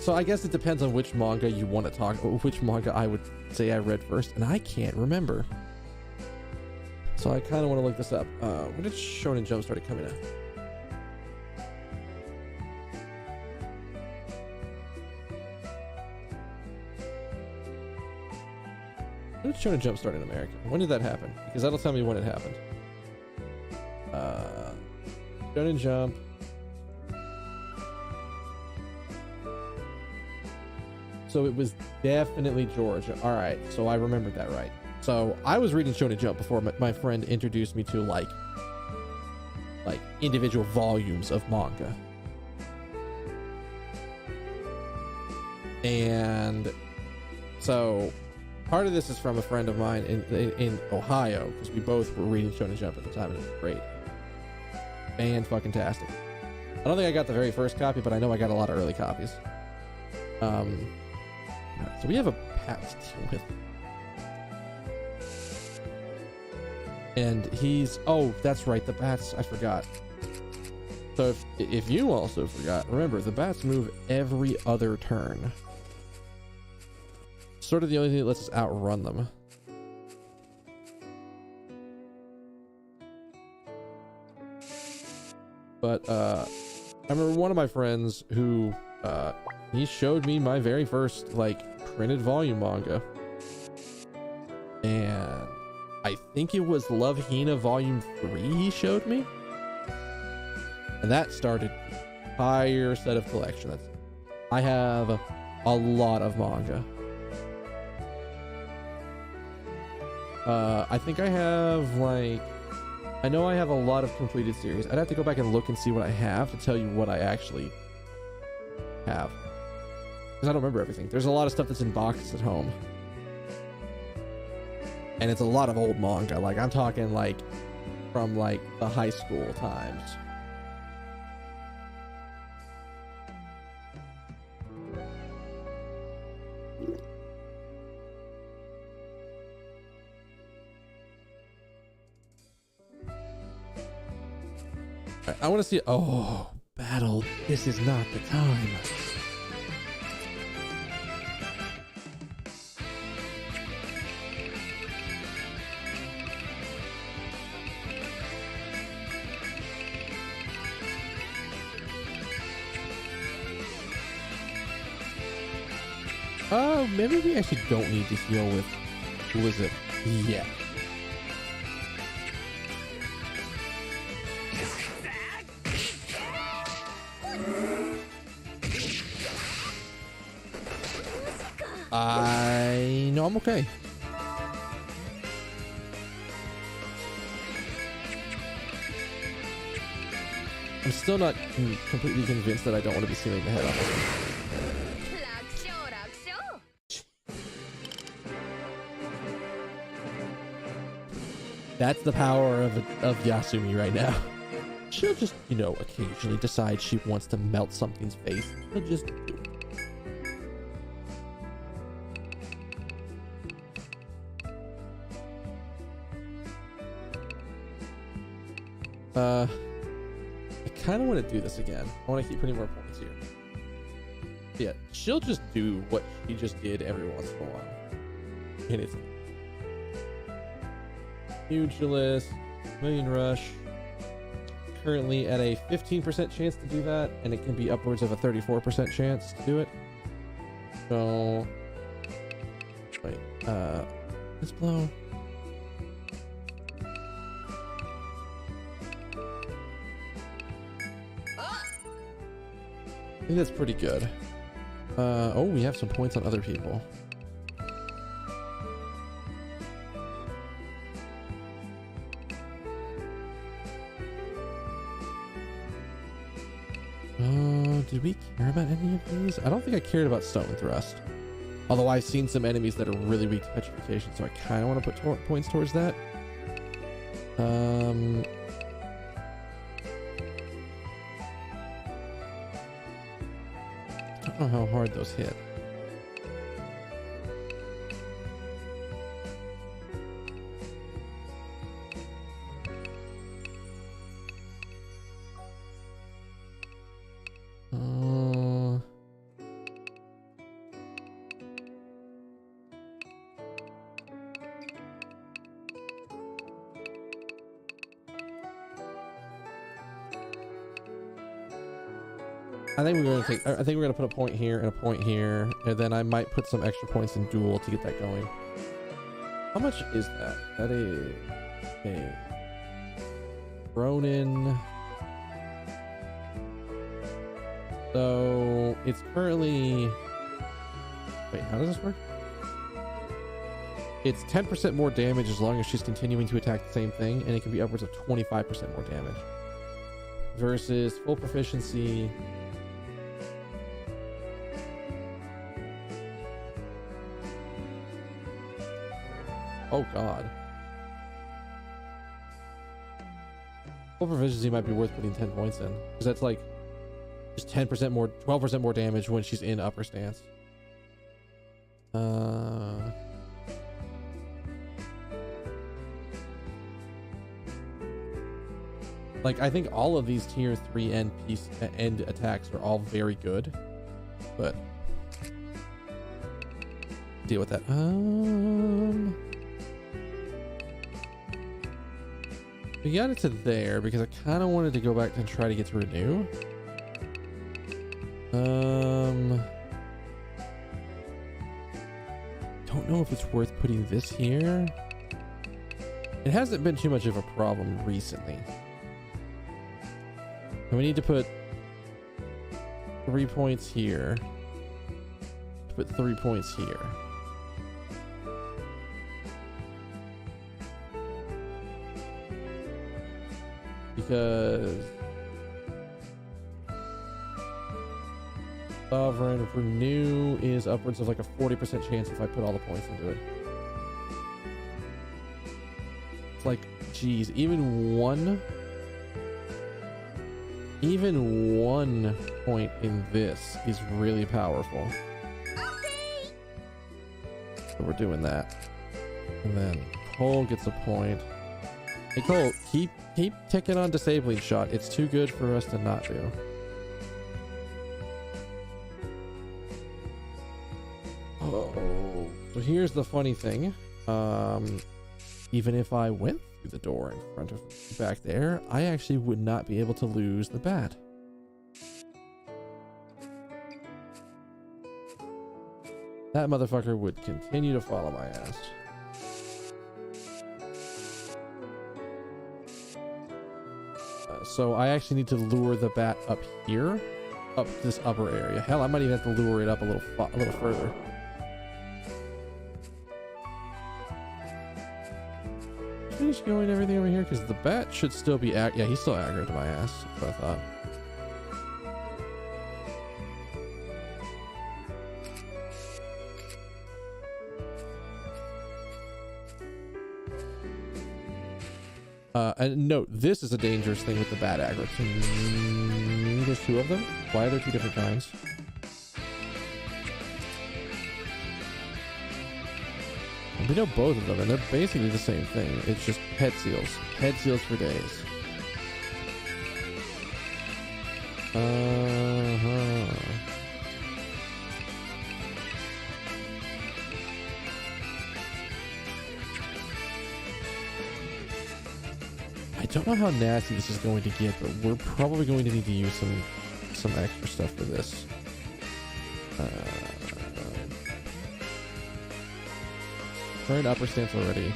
So I guess it depends on which manga you want to talk about, which manga I would say I read first, and I can't remember. So I kind of want to look this up. When did Shonen Jump started coming out? When did Shonen Jump start in America? When did that happen? Because that'll tell me when it happened. Shonen Jump. So it was definitely Georgia. All right, so I remembered that right. So I was reading Shonen Jump before my friend introduced me to like individual volumes of manga. And so part of this is from a friend of mine in Ohio, because we both were reading Shonen Jump at the time, and it was great. Fan-fucking-tastic. I don't think I got the very first copy, but I know I got a lot of early copies. So we have a bat to deal with. And he's... Oh, that's right, the bats. I forgot. So if you also forgot, remember, the bats move every other turn. Sort of the only thing that lets us outrun them. But I remember one of my friends who he showed me my very first like printed volume manga, and I think it was Love Hina Volume 3 he showed me, and that started the entire set of collection. I have a lot of manga. I think I have like, I know I have a lot of completed series. I'd have to go back and look and see what I have to tell you what I actually have, because I don't remember everything. There's a lot of stuff that's in boxes at home, and it's a lot of old manga. Like I'm talking like from like the high school times. I want to see. Oh, battle. This is not the time. Oh, maybe we actually don't need to heal with. Who is it? Yeah. I know I'm okay. I'm still not completely convinced that I don't want to be sealing the head off. That's the power of Yasumi right now. She'll just, you know, occasionally decide she wants to melt something's face. She'll just do it. I kind of want to do this again. I want to keep putting more points here. Yeah, she'll just do what she just did every once in a while. And it's Pugilist, Million Rush. Currently at a 15% chance to do that, and it can be upwards of a 34% chance to do it. So, wait, let's blow. I think that's pretty good. Oh, we have some points on other people. Did we care about any of these? I don't think I cared about Stone Thrust. Although I've seen some enemies that are really weak to petrification, so I kind of want to put points towards that. I don't know how hard those hit. I think we're gonna put a point here and a point here, and then I might put some extra points in duel to get that going. How much is that? That is a Ronin. So it's currently, wait, how does this work? It's 10% more damage as long as she's continuing to attack the same thing, and it can be upwards of 25% more damage. Versus full proficiency. Oh god. Full proficiency might be worth putting 10 points in, because that's like just 10% more, 12% more damage when she's in upper stance. Like I think all of these tier 3 end attacks are all very good, but deal with that. We got it to there because I kind of wanted to go back and try to get to renew. Don't know if it's worth putting this here. It hasn't been too much of a problem recently. And we need to put 3 points here. Put 3 points here. Because Sovereign Renew is upwards of like a 40% chance if I put all the points into it. It's like, geez, even one point in this is really powerful. So we're doing that. And then Cole gets a point. Hey Cole, keep ticking on disabling shot. It's too good for us to not do. Oh, so here's the funny thing. Even if I went through the door in front of back there, I actually would not be able to lose the bat. That motherfucker would continue to follow my ass. So I actually need to lure the bat up here, up this upper area. Hell, I might even have to lure it up a little further. Finish going everything over here because the bat should still be yeah, he's still aggro to my ass. That's what I thought. And note, this is a dangerous thing with the bat aggro. There's two of them. Why are there two different kinds? We know both of them, and they're basically the same thing. It's just head seals. Head seals for days. I don't know how nasty this is going to get, but we're probably going to need to use some extra stuff for this. We're in upper stance already.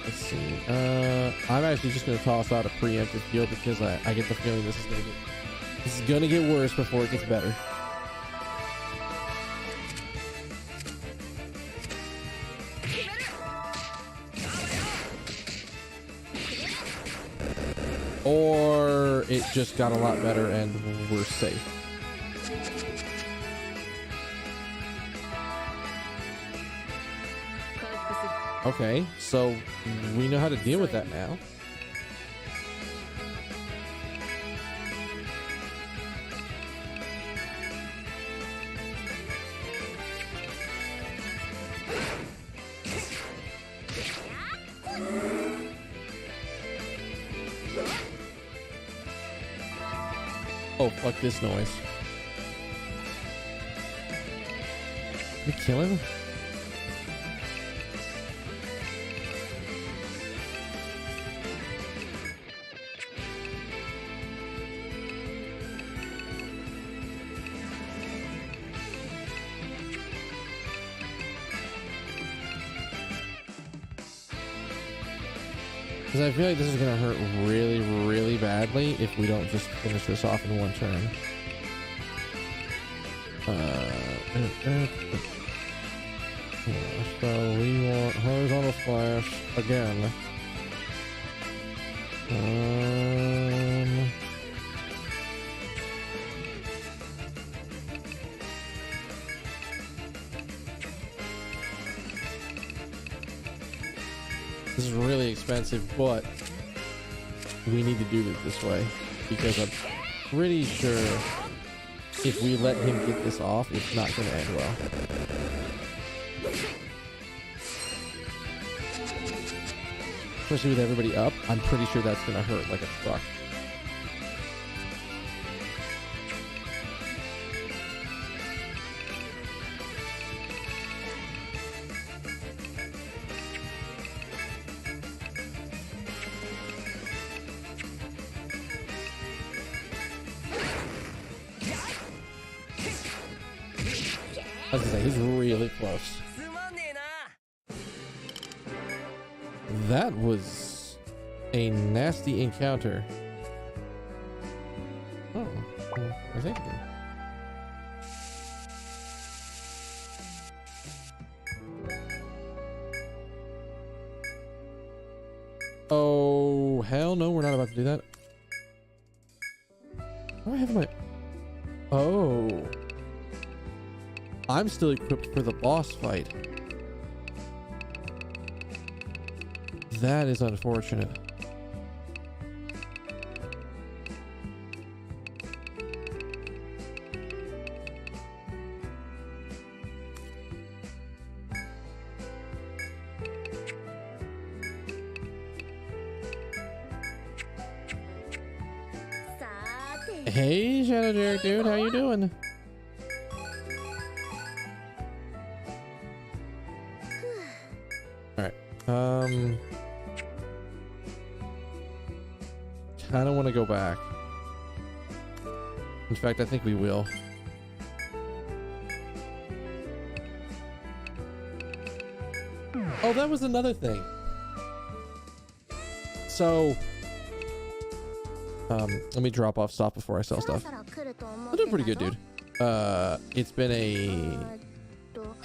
Let's see. I'm actually just going to toss out a preemptive heal because I get the feeling this is gonna get worse before it gets better. Or it just got a lot better and we're safe. Okay, so we know how to deal with that now. Oh, fuck this noise. Did we kill him? Because I feel like this is going to hurt really, really badly if we don't just finish this off in one turn. So we want horizontal flash again. This is really expensive, but we need to do it this way because I'm pretty sure if we let him get this off, it's not going to end well. Especially with everybody up, I'm pretty sure that's going to hurt like a truck. I was gonna say, he's really close. That was a nasty encounter. Oh, I think. Oh, hell no, we're not about to do that. Why do I have my... Oh. I'm still equipped for the boss fight. That is unfortunate. Hey, Shadow Jerk, dude, how you doing? All right. Kind of want to go back. In fact, I think we will. Oh, that was another thing. So, let me drop off stuff before I sell stuff. I'm doing pretty good, dude. It's been a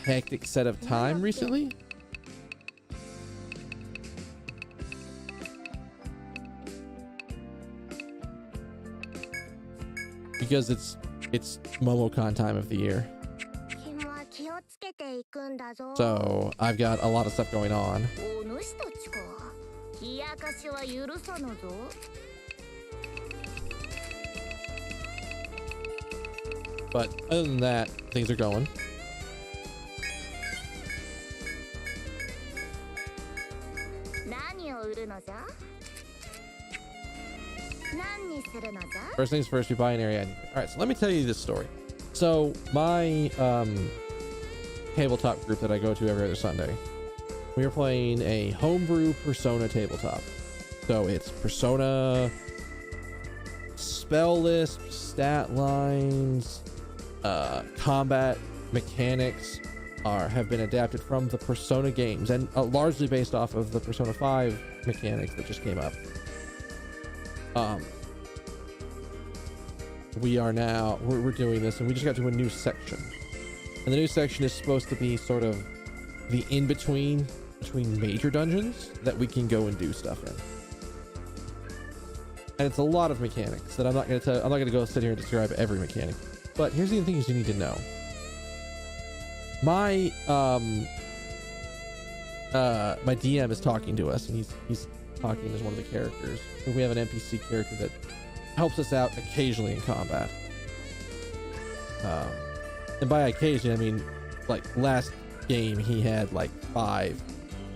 hectic set of time recently. Because it's MomoCon time of the year. So I've got a lot of stuff going on. But other than that, things are going. First things first, we buy an area. All right, so let me tell you this story. So my tabletop group that I go to every other Sunday, we are playing a homebrew Persona tabletop. So it's Persona spell list, stat lines, combat mechanics have been adapted from the Persona games and largely based off of the Persona 5 mechanics that just came up. We're doing this, and we just got to a new section, and the new section is supposed to be sort of the in-between between major dungeons that we can go and do stuff in. And it's a lot of mechanics that I'm not going to go sit here and describe every mechanic, but here's the things you need to know. My my DM is talking to us, and he's talking as one of the characters. We have an NPC character that helps us out occasionally in combat. And by occasion, I mean, like last game he had like 5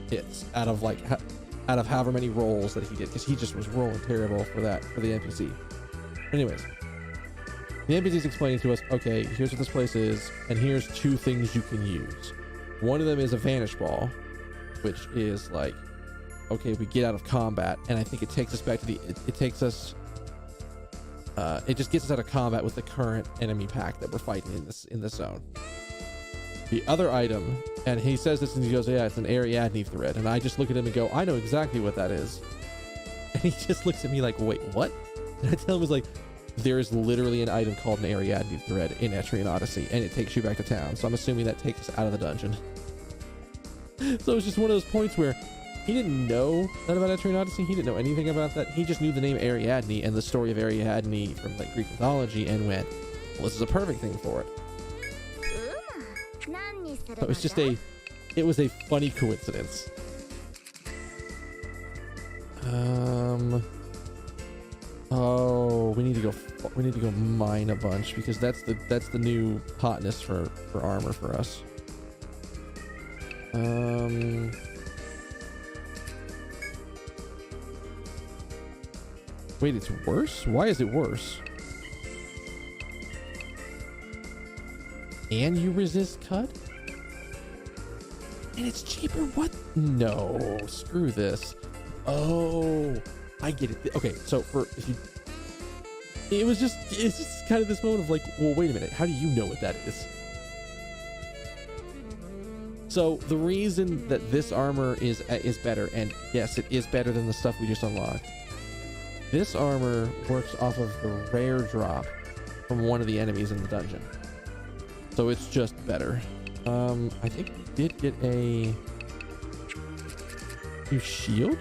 hits out of however many rolls that he did, because he just was rolling terrible for the NPC. Anyways, the NPC is explaining to us, okay, here's what this place is, and here's 2 things you can use. One of them is a vanish ball, which is like, okay, we get out of combat, and I think it takes us back to it just gets us out of combat with the current enemy pack that we're fighting in this zone. The other item, and he says this and he goes, yeah, it's an Ariadne thread. And I just look at him and go, I know exactly what that is. And he just looks at me like, wait, what? And I tell him, like, there is literally an item called an Ariadne thread in Etrian Odyssey, and it takes you back to town. So I'm assuming that takes us out of the dungeon. So it's just one of those points where he didn't know that about Etrian Odyssey. He didn't know anything about that. He just knew the name Ariadne and the story of Ariadne from like Greek mythology and went, well, this is a perfect thing for it. So it was just it was a funny coincidence. Oh, we need to go mine a bunch, because that's the new hotness for armor for us. Wait, it's worse? Why is it worse? And you resist cut? And it's cheaper? What? No, screw this. Oh, I get it. Okay, so it's just kind of this moment of like, well, wait a minute. How do you know what that is? So the reason that this armor is better, and yes, it is better than the stuff we just unlocked. This armor works off of the rare drop from one of the enemies in the dungeon. So it's just better. I think we did get a new shield.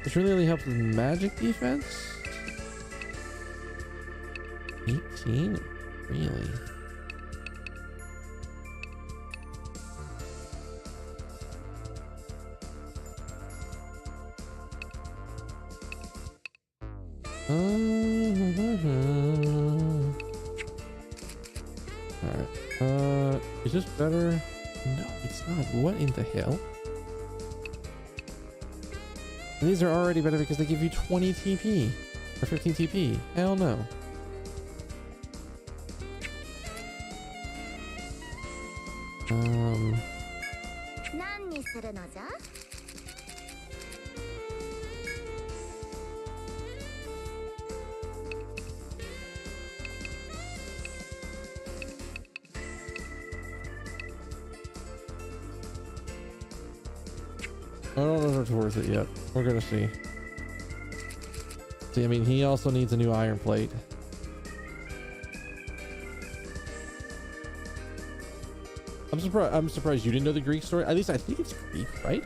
This really only helps with magic defense. 18? Really? Alright. Is this better? No, it's not. What in the hell? And these are already better because they give you 20 TP or 15 TP. Hell no. I don't know if it's worth it yet. We're gonna see. See, I mean, he also needs a new iron plate. I'm surprised you didn't know the Greek story. At least I think it's Greek, right?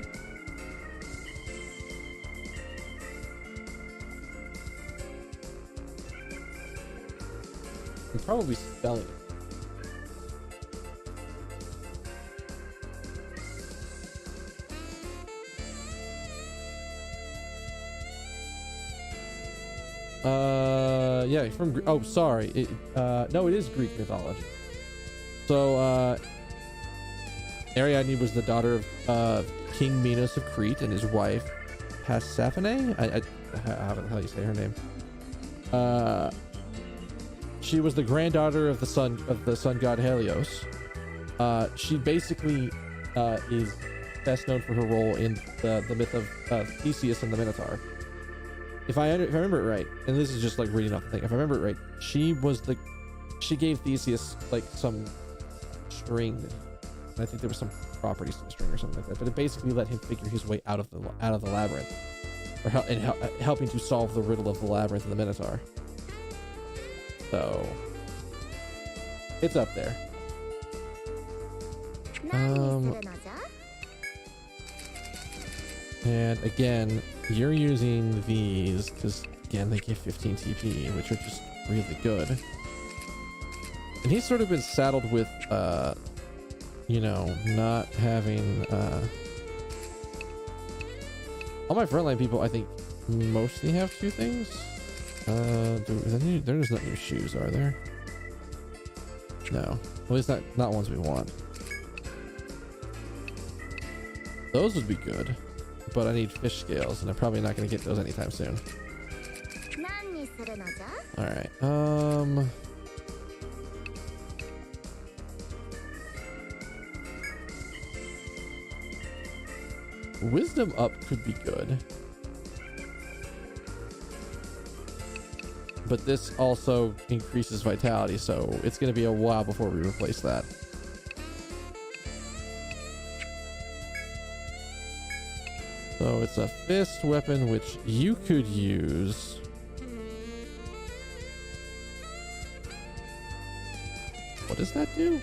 I'm probably spelling it. Yeah, from oh, sorry. No, it is Greek mythology. So, Ariadne was the daughter of King Minos of Crete and his wife Persephone. How the hell you say her name? She was the granddaughter of the sun god Helios. She basically is best known for her role in the myth of Theseus and the Minotaur. If I remember it right, and this is just like reading off the thing, if I remember it right, she gave Theseus like some string. And I think there was some properties to the string or something like that, but it basically let him figure his way out of the labyrinth, or helping to solve the riddle of the labyrinth and the Minotaur. So it's up there. And again, you're using these because again they give 15 TP, which are just really good. And he's sort of been saddled with you know, not having all my frontline people I think mostly have two things. There's not new shoes, are there? No, at least not ones we want. Those would be good, but I need fish scales, and I'm probably not going to get those anytime soon. All right. Wisdom up could be good, but this also increases vitality, so it's going to be a while before we replace that. So it's a fist weapon, which you could use. What does that do?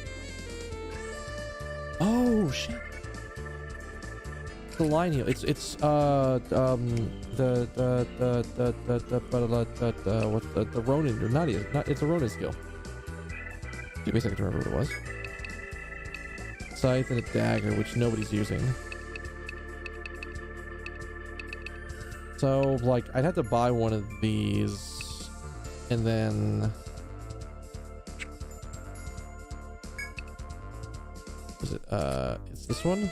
Oh shit. The line heal. It's the Ronin, or not, it's a Ronin skill. Give me a second to remember what it was. Scythe and a dagger, which nobody's using. So, like, I'd have to buy one of these, and then is it it's this one?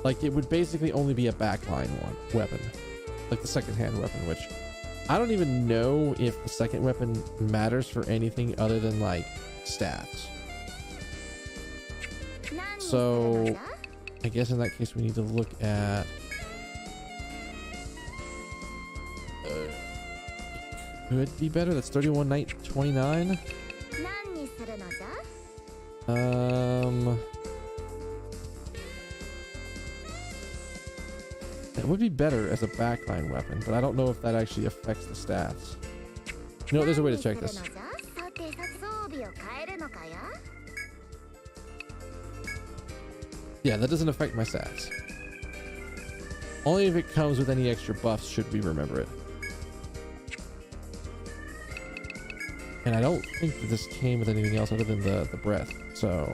Like, it would basically only be a backline weapon, like the second-hand weapon, which I don't even know if the second weapon matters for anything other than like stats. So I guess in that case we need to look at could be better. That's 31 knight 29. It would be better as a backline weapon, but I don't know if that actually affects the stats. You know, there's a way to check this. Yeah, that doesn't affect my stats. Only if it comes with any extra buffs should we remember it. And I don't think that this came with anything else other than the breath, so...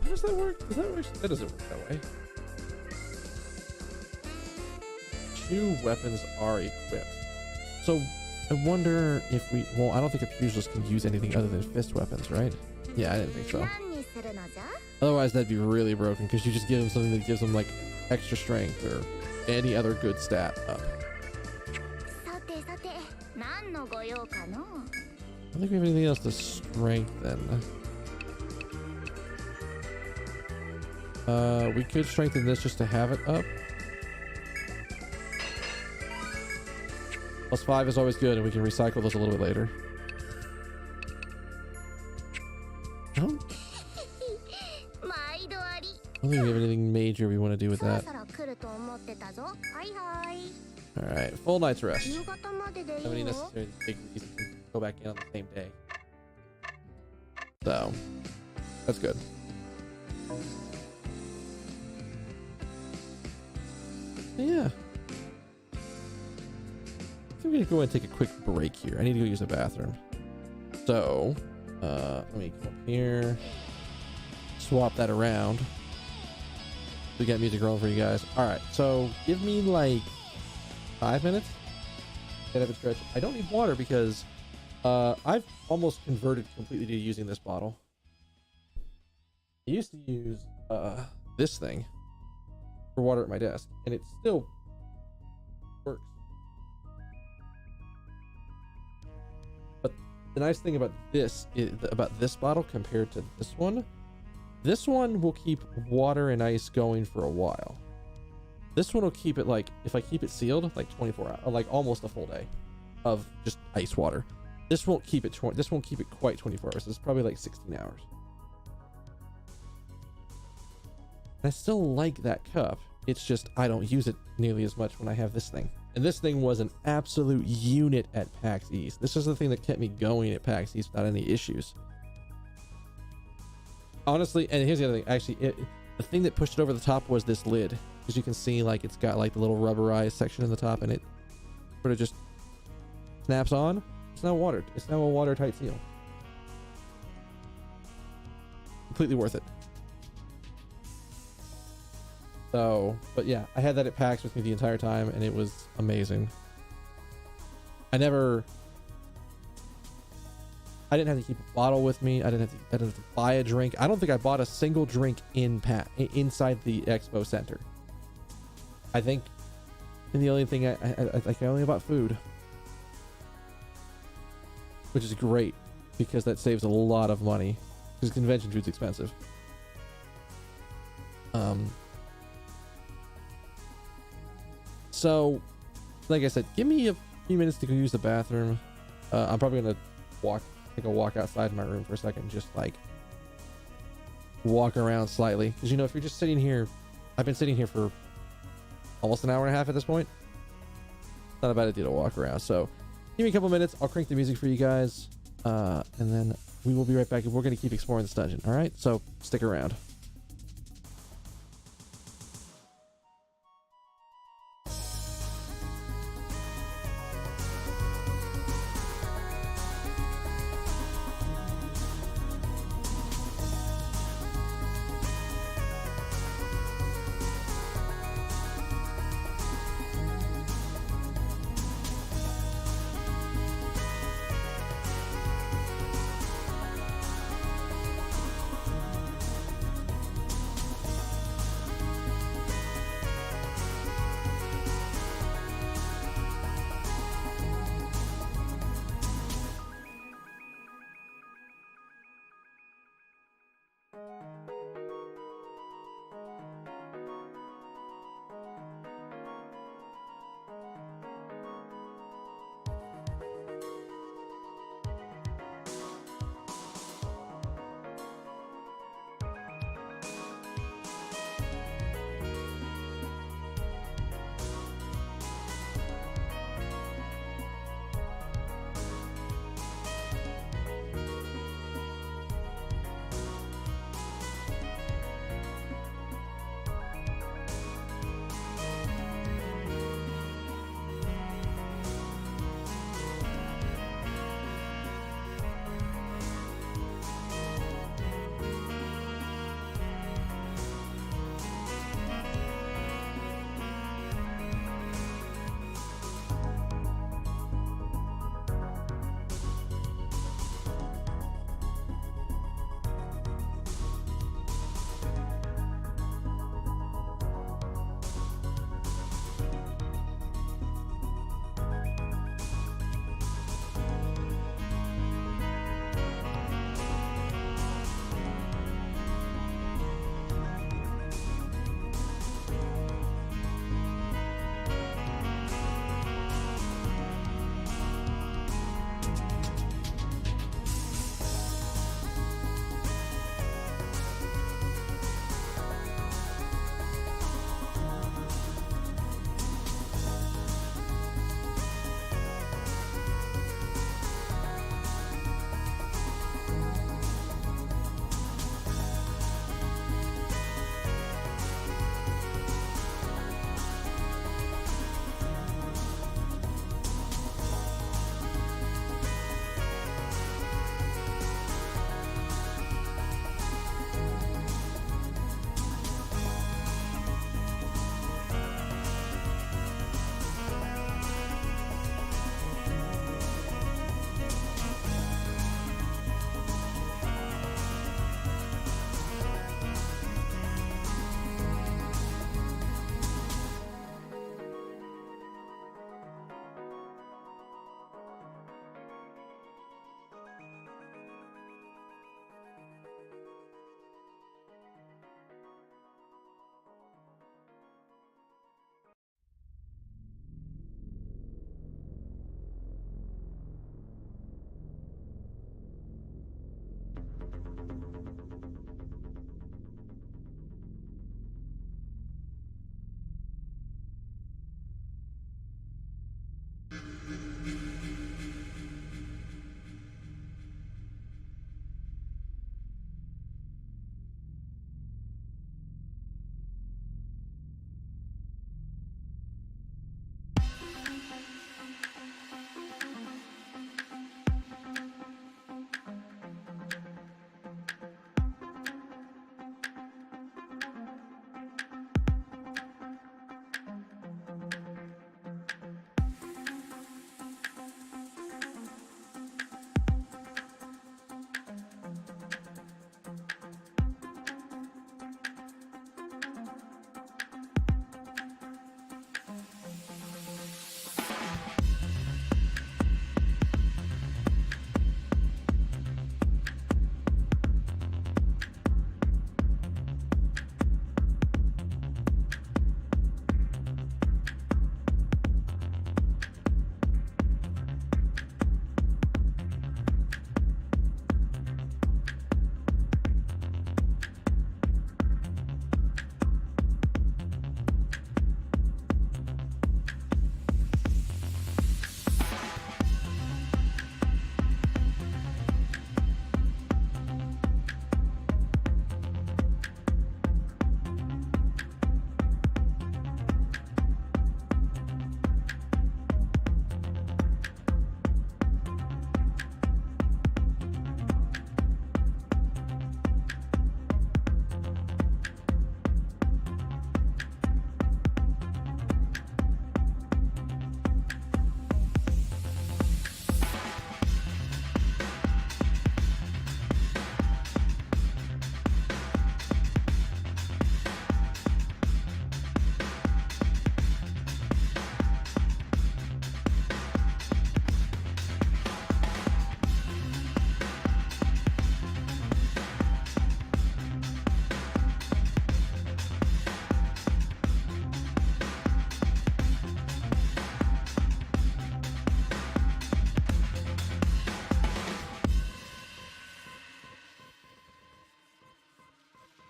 How does that work? Does that work? That doesn't work that way. 2 weapons are equipped. So, I wonder if we... Well, I don't think a pugilist can use anything other than fist weapons, right? Yeah, I didn't think so. Otherwise, that'd be really broken, because you just give them something that gives them, like, extra strength or any other good stat up. I don't think we have anything else to strengthen. We could strengthen this just to have it up. +5 is always good, and we can recycle those a little bit later. I don't think we have anything major we want to do with that. Alright, full night's rest. Don't have any necessary big reason to go back in on the same day. So, that's good. Yeah. I'm gonna go ahead and take a quick break here. I need to go use the bathroom. So, let me come up here, swap that around. We got music rolling for you guys. All right, so give me like 5 minutes. Get up and stretch. I don't need water because I've almost converted completely to using this bottle. I used to use this thing for water at my desk, and it still works. But the nice thing about this bottle compared to this one will keep water and ice going for a while. This one will keep it, like, if I keep it sealed, like 24 hours, like almost a full day of just ice water. This won't keep it quite 24 hours. It's probably like 16 hours. And I still like that cup. It's just I don't use it nearly as much when I have this thing. And this thing was an absolute unit at PAX East. This is the thing that kept me going at PAX East without any issues. Honestly, and here's the other thing. Actually, the thing that pushed it over the top was this lid. As you can see, like, it's got like the little rubberized section in the top, and it sort of just snaps on. It's now watered. It's now a watertight seal. Completely worth it. So, but yeah, I had that at PAX with me the entire time, and it was amazing. I didn't have to keep a bottle with me. I didn't have to buy a drink. I don't think I bought a single drink inside the expo center. I think, and the only thing I only bought food, which is great because that saves a lot of money because convention food's expensive. So, like I said, give me a few minutes to go use the bathroom. I'm probably gonna take a walk outside my room for a second, just like walk around slightly, because you know, if you're just sitting here, I've been sitting here for almost an hour and a half at this point. It's not a bad idea to walk around. So give me a couple minutes, I'll crank the music for you guys, and then we will be right back, and we're going to keep exploring this dungeon. All right, so stick around.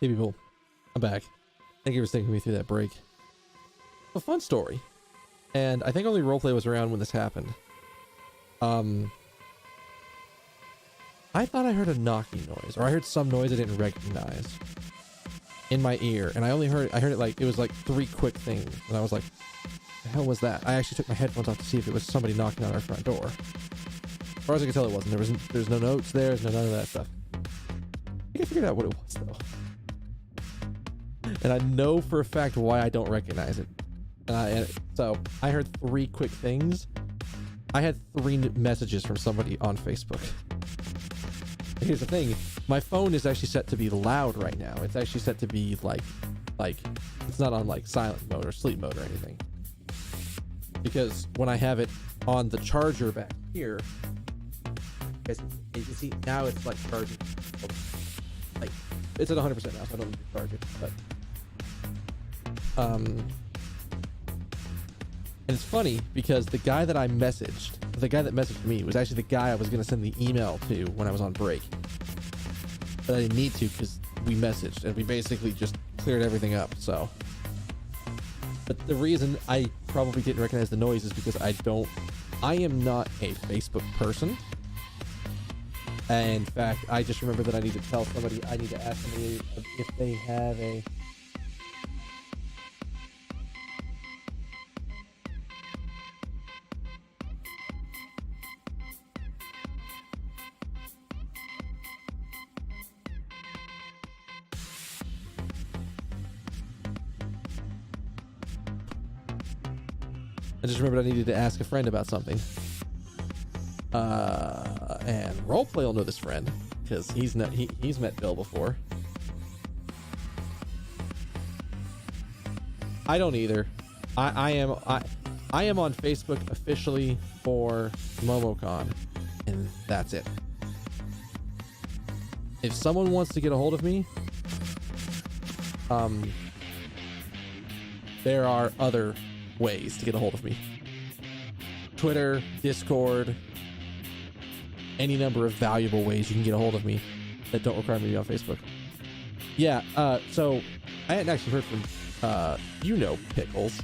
Hey people, I'm back. Thank you for sticking with me through that break. A fun story. And I think only roleplay was around when this happened. I thought I heard a knocking noise, or I heard some noise I didn't recognize in my ear, and I heard it like, it was like 3 quick things, and I was like, the hell was that? I actually took my headphones off to see if it was somebody knocking on our front door. As far as I could tell, it wasn't. There's no notes there, none of that stuff. I think I figured out what it was though. And I know for a fact why I don't recognize it. And so I heard 3 quick things. I had 3 messages from somebody on Facebook. And here's the thing, my phone is actually set to be loud right now. It's actually set to be like it's not on like silent mode or sleep mode or anything. Because when I have it on the charger back here, you can see now it's like charging. Like it's at 100% now, so I don't need to charge it. But and it's funny because the guy that messaged me was actually the guy I was going to send the email to when I was on break. But I didn't need to because we messaged and we basically just cleared everything up. So, but the reason I probably didn't recognize the noise is because I am not a Facebook person. And in fact, I just remember that I need to tell somebody, I need to ask somebody if they have a... I just remembered I needed to ask a friend about something. And roleplay will know this friend because he's met Bill before. I don't either. I am on Facebook officially for MomoCon, and that's it. If someone wants to get a hold of me, there are other ways to get a hold of me. Twitter, Discord, any number of valuable ways you can get a hold of me that don't require me to be on Facebook. Yeah, so I hadn't actually heard from Pickles.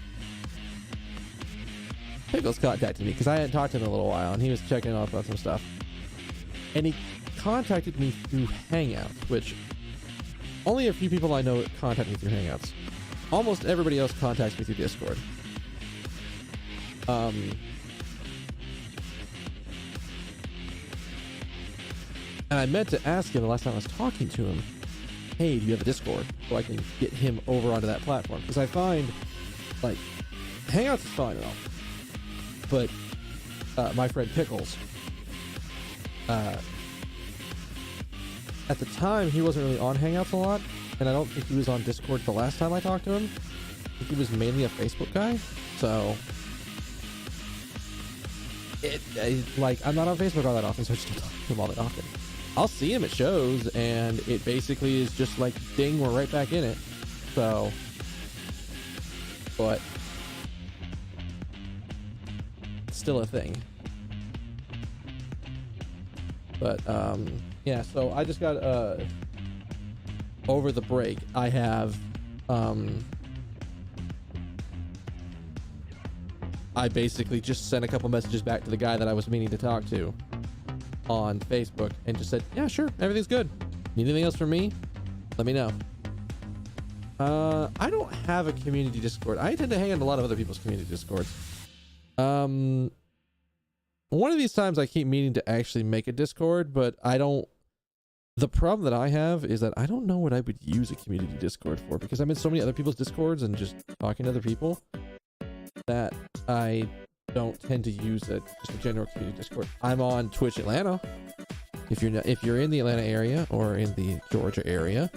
Pickles contacted me because I hadn't talked to him in a little while and he was checking off on some stuff. And he contacted me through Hangouts, which only a few people I know contact me through Hangouts. Almost everybody else contacts me through Discord. And I meant to ask him the last time I was talking to him, hey, do you have a Discord so I can get him over onto that platform? Because I find, like, Hangouts is fine and all, but my friend Pickles, at the time he wasn't really on Hangouts a lot, and I don't think he was on Discord the last time I talked to him. I think he was mainly a Facebook guy, so I'm not on Facebook all that often, so I just don't talk to him all that often. I'll see him at shows, and it basically is just like, ding, we're right back in it. So, but it's still a thing. But yeah, so I just got over the break, I have I basically just sent a couple messages back to the guy that I was meaning to talk to on Facebook and just said, yeah, sure, everything's good. Need anything else from me? Let me know. I don't have a community Discord. I tend to hang on a lot of other people's community Discords. One of these times I keep meaning to actually make a Discord, but I don't. The problem that I have is that I don't know what I would use a community Discord for, because I'm in so many other people's Discords and just talking to other people that I don't tend to use just a general community Discord. I'm on Twitch Atlanta. If you're in the Atlanta area or in the Georgia area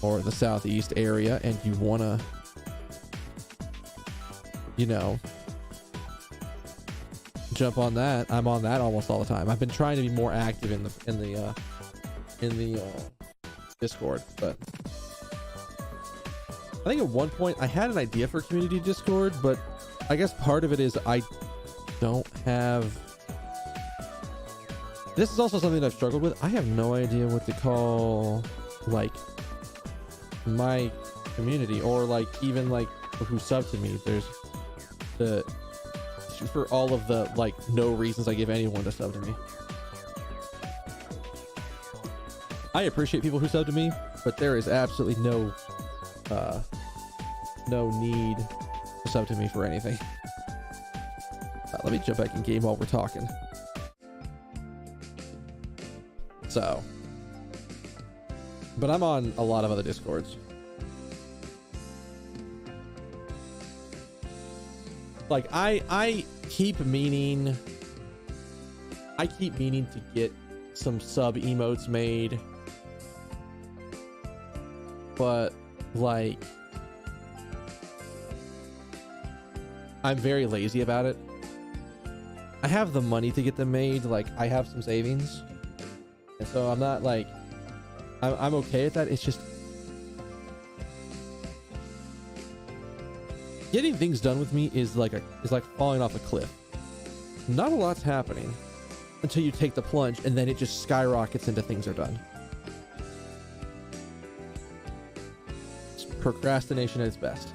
or the Southeast area and you wanna, jump on that, I'm on that almost all the time. I've been trying to be more active in the Discord, but I think at one point I had an idea for community Discord, but I guess part of it is I don't have. This is also something that I've struggled with. I have no idea what to call, like, my community, or like even like who sub to me. There's the for all of the like no reasons I give anyone to sub to me. I appreciate people who sub to me, but there is absolutely no need to sub to me for anything. Let me jump back in game while we're talking. So, but I'm on a lot of other Discords. Like I keep meaning to get some sub emotes made, but like I'm very lazy about it. I have the money to get them made, like I have some savings, and so I'm not like I'm okay at that. It's just getting things done with me is like falling off a cliff. Not a lot's happening until you take the plunge, and then it just skyrockets into things are done. It's procrastination at its best.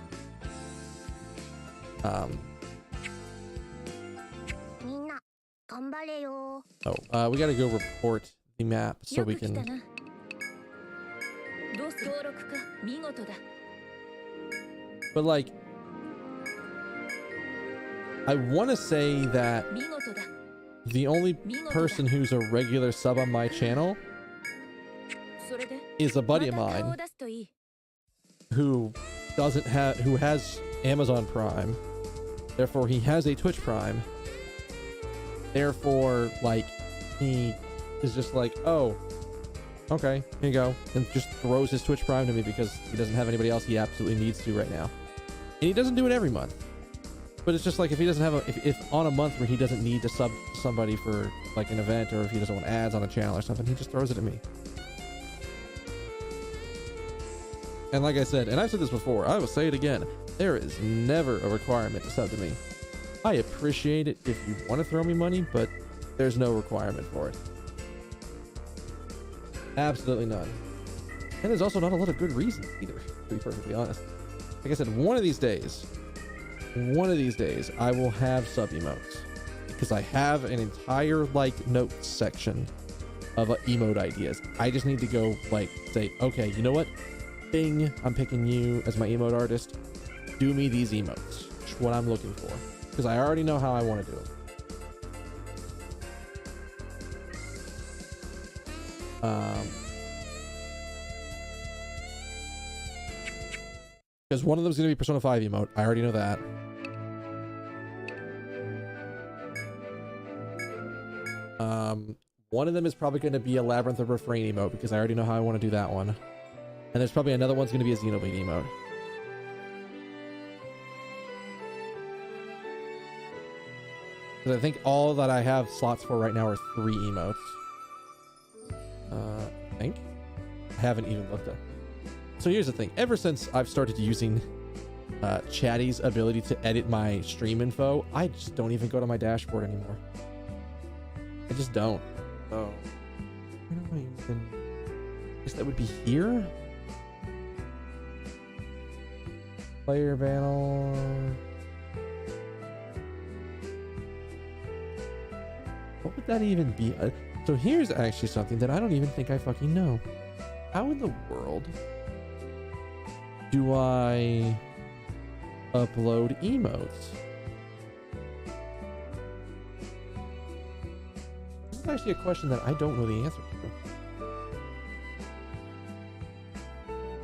We gotta go report the map so we can. But like, I want to say that the only person who's a regular sub on my channel is a buddy of mine who has Amazon Prime. Therefore, he has a Twitch Prime. Therefore, like, he is just like, oh, okay, here you go, and just throws his Twitch Prime to me because he doesn't have anybody else he absolutely needs to right now. And he doesn't do it every month. But it's just like, if he doesn't have if on a month where he doesn't need to sub somebody for like an event, or if he doesn't want ads on a channel or something, he just throws it at me. And like I said, and I've said this before, I will say it again, there is never a requirement to sub to me. I appreciate it if you want to throw me money, but there's no requirement for it. Absolutely none. And there's also not a lot of good reasons either, to be perfectly honest. Like I said, one of these days, I will have sub emotes, because I have an entire like notes section of emote ideas. I just need to go like say, okay, you know what? Bing, I'm picking you as my emote artist. Do me these emotes. That's what I'm looking for, because I already know how I want to do it. Because one of them is going to be Persona 5 emote. I already know that. One of them is probably going to be a Labyrinth of Refrain emote, because I already know how I want to do that one. And there's probably another one's going to be a Xenoblade emote. Because I think all that I have slots for right now are 3 emotes. I think. I haven't even looked up. So here's the thing. Ever since I've started using Chatty's ability to edit my stream info, I just don't even go to my dashboard anymore. I just don't. Oh. Where do I even... I guess that would be here? Player panel... What would that even be? So here's actually something that I don't even think I fucking know. How in the world do I upload emotes? This is actually a question that I don't know the answer to.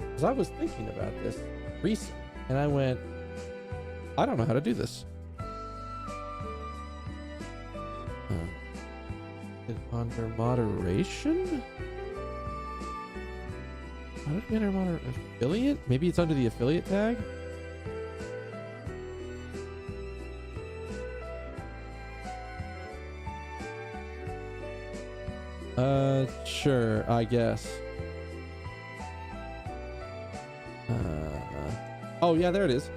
Because I was thinking about this recently, and I went, I don't know how to do this. Under moderation? How do we enter affiliate? Maybe it's under the affiliate tag? Sure, I guess. Oh yeah, there it is.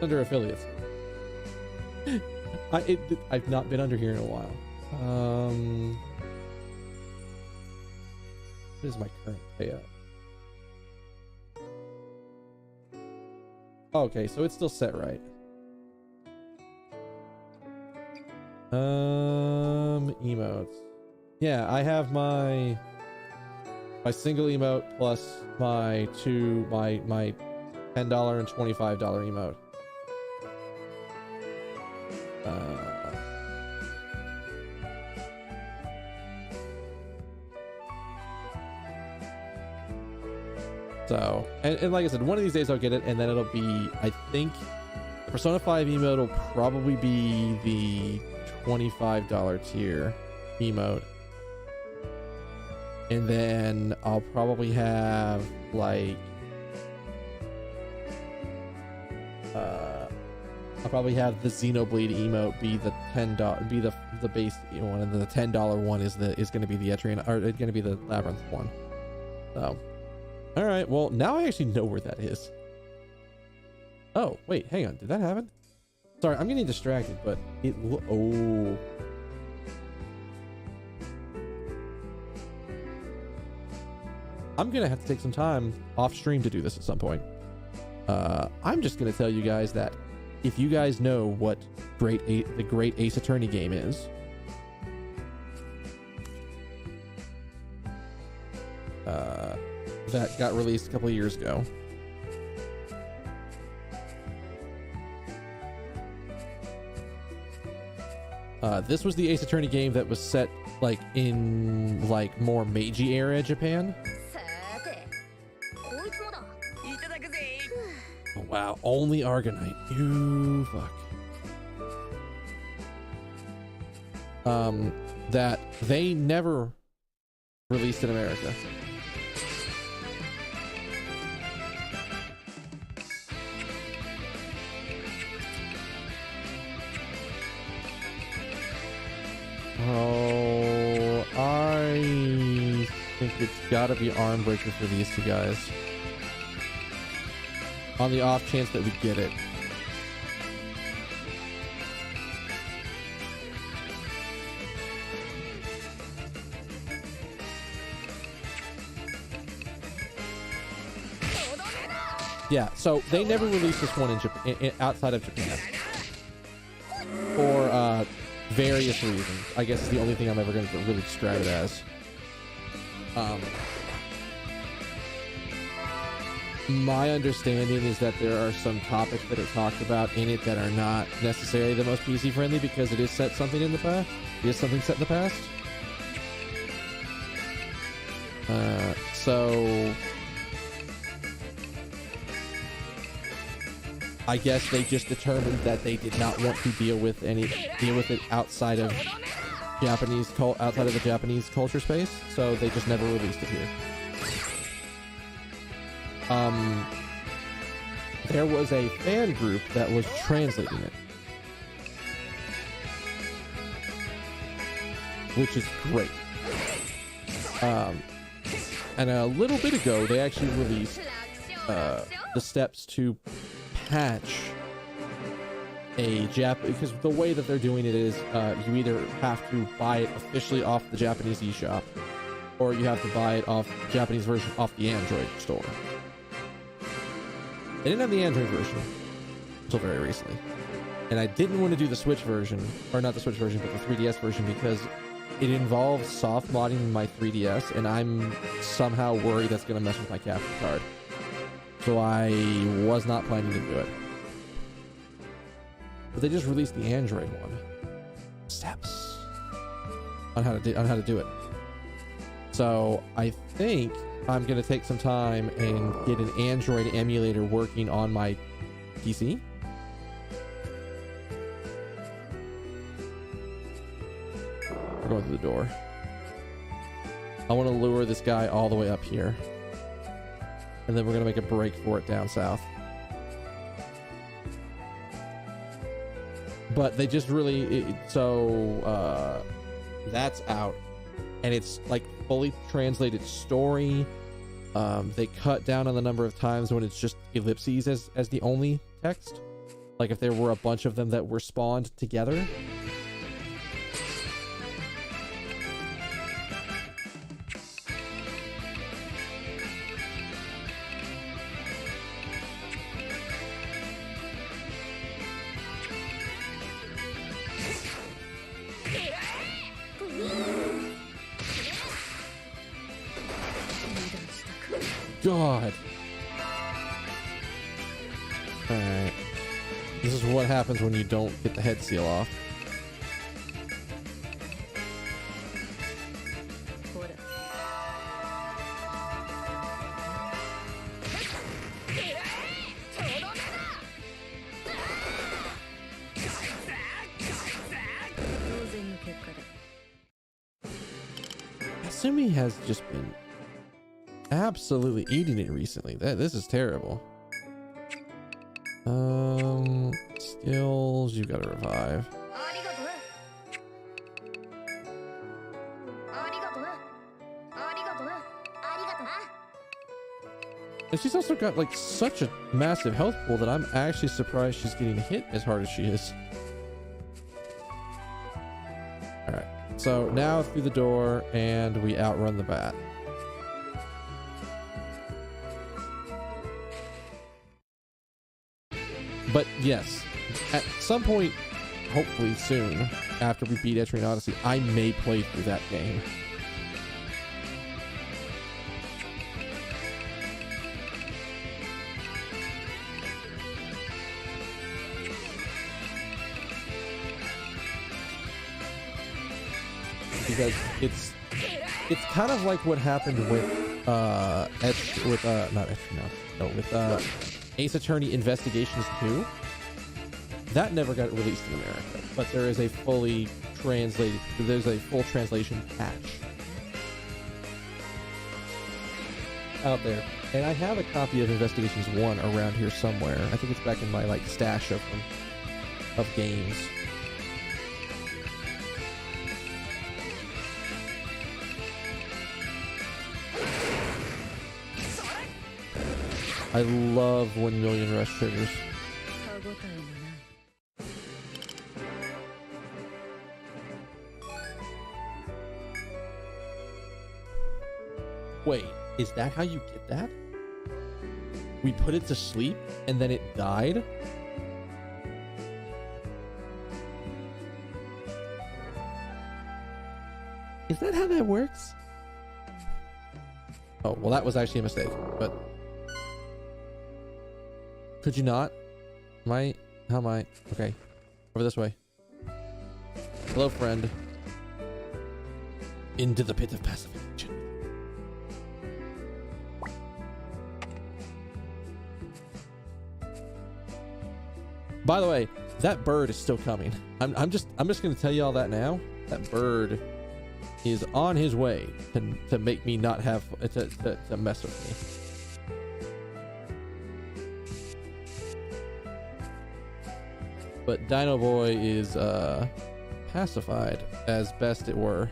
Under affiliates. I've not been under here in a while. What is my current payout? Okay, so it's still set right. Emotes. Yeah, I have my single emote plus my $10 and $25 emote. So, and like I said, one of these days I'll get it, and then it'll be, I think, Persona 5 emote will probably be the $25 tier emote. And then I'll probably have, like, I'll probably have the Xenoblade emote be the $10, be the base one, and then the $10 one is going to be the Etrian, or it's going to be the Labyrinth one. So, all right. Well, now I actually know where that is. Oh, wait, hang on. Did that happen? Sorry, I'm getting distracted, but it. Oh. I'm gonna have to take some time off stream to do this at some point. I'm just gonna tell you guys that if you guys know what the great Ace Attorney game is, that got released a couple of years ago. This was the Ace Attorney game that was set like in like more Meiji era Japan. Oh, wow, only Argonite. You fuck. That they never released in America. Oh, I think it's gotta be Armbreaker for these two guys. On the off chance that we get it. Yeah, so they never released this one in Japan, outside of Japan, for various reasons. I guess is the only thing I'm ever going to really describe it as. My understanding is that there are some topics that are talked about in it that are not necessarily the most PC friendly because it is set something in the past. It is something set in the past. So I guess they just determined that they did not want to deal with it outside of the Japanese culture space, so they just never released it here. There was a fan group that was translating it, which is great. And a little bit ago, they actually released the steps to patch because the way that they're doing it is you either have to buy it officially off the Japanese eShop, or you have to buy it off the Japanese version off the Android store. I didn't have the Android version until very recently, and I didn't want to do the Switch version, or not the Switch version, but the 3DS version, because it involves soft modding my 3DS, and I'm somehow worried that's going to mess with my capture card. So I was not planning to do it. But they just released the Android one. Steps on how to do it. So I think I'm gonna take some time and get an Android emulator working on my PC. We're going through the door. I want to lure this guy all the way up here, and then we're gonna make a break for it down south. But they just really that's out, and it's like fully translated story. They cut down on the number of times when it's just ellipses as the only text, like if there were a bunch of them that were spawned together. God. Alright. This is what happens when you don't get the head seal off. Asumi has just been absolutely eating it recently. This is terrible. Skills, you gotta revive. And she's also got like such a massive health pool that I'm actually surprised she's getting hit as hard as she is. All right, so now through the door and we outrun the bat. But yes, at some point, hopefully soon, after we beat Etrian Odyssey, I may play through that game. Because it's kind of like what happened with Ace Attorney Investigations 2. That never got released in America, but there is a full translation patch out there. And I have a copy of Investigations 1 around here somewhere. I think it's back in my like stash of them, of games. I love 1 million rush triggers. Wait, is that how you get that? We put it to sleep and then it died? Is that how that works? Oh, well, that was actually a mistake, but could you not? How am I? Okay. Over this way. Hello, friend. Into the pit of pacification. By the way, that bird is still coming. I'm just gonna tell you all that now. That bird is on his way to make me not have to mess with me. But Dino Boy is pacified as best it were.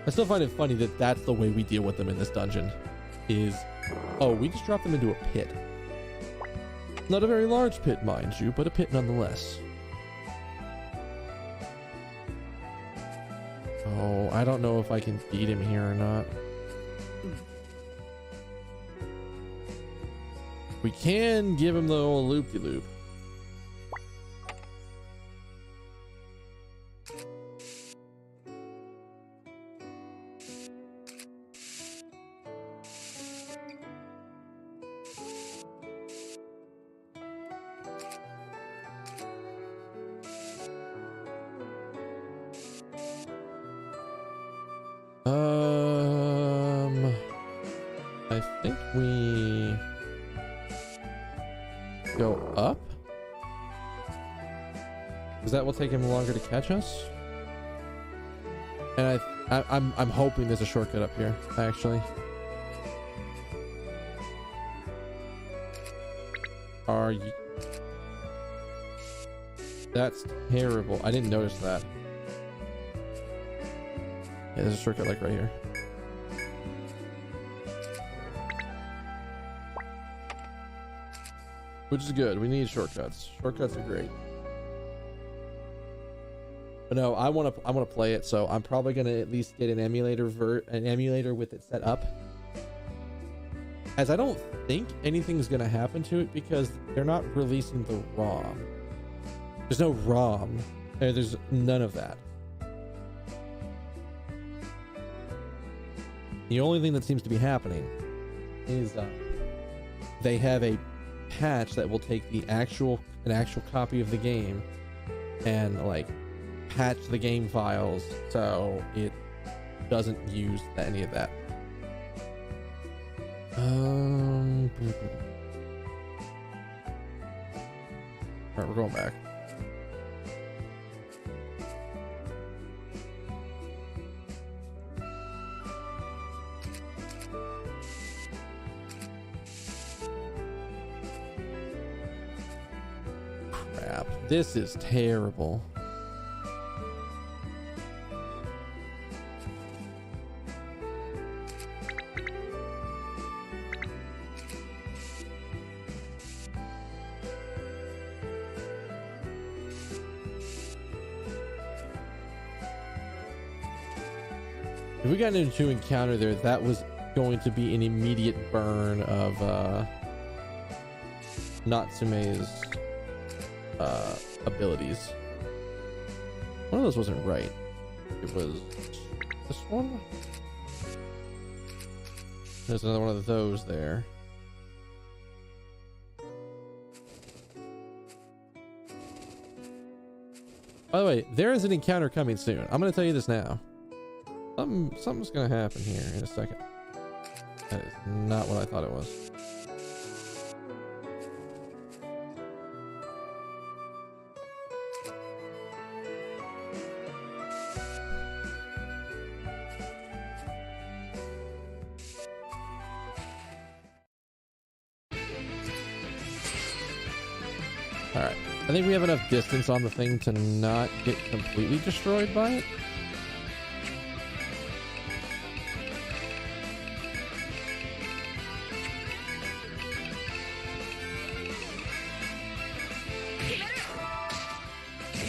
I still find it funny that that's the way we deal with them in this dungeon. Is, oh, we just drop them into a pit. Not a very large pit, mind you, but a pit nonetheless. Oh, I don't know if I can beat him here or not. We can give him the old loop-de-loop. I think we go up, because that will take him longer to catch us. And I'm hoping there's a shortcut up here, actually. Are you? That's terrible. I didn't notice that. Yeah, there's a shortcut like right here. which is good. We need shortcuts. Shortcuts are great. But no, I want to play it, so I'm probably gonna at least get an emulator with it set up. As I don't think anything's gonna happen to it because they're not releasing the ROM. There's no ROM. There's none of that. The only thing that seems to be happening is they have a patch that will take an actual copy of the game and like patch the game files so it doesn't use any of that. All right, we're going back. Crap, this is terrible. If we got into encounter there, that was going to be an immediate burn of Natsume's abilities. One of those wasn't right. It was this one. There's another one of those there. By the way, there is an encounter coming soon. I'm going to tell you this now. Something's gonna happen here in a second. That is not what I thought it was. All right, I think we have enough distance on the thing to not get completely destroyed by it.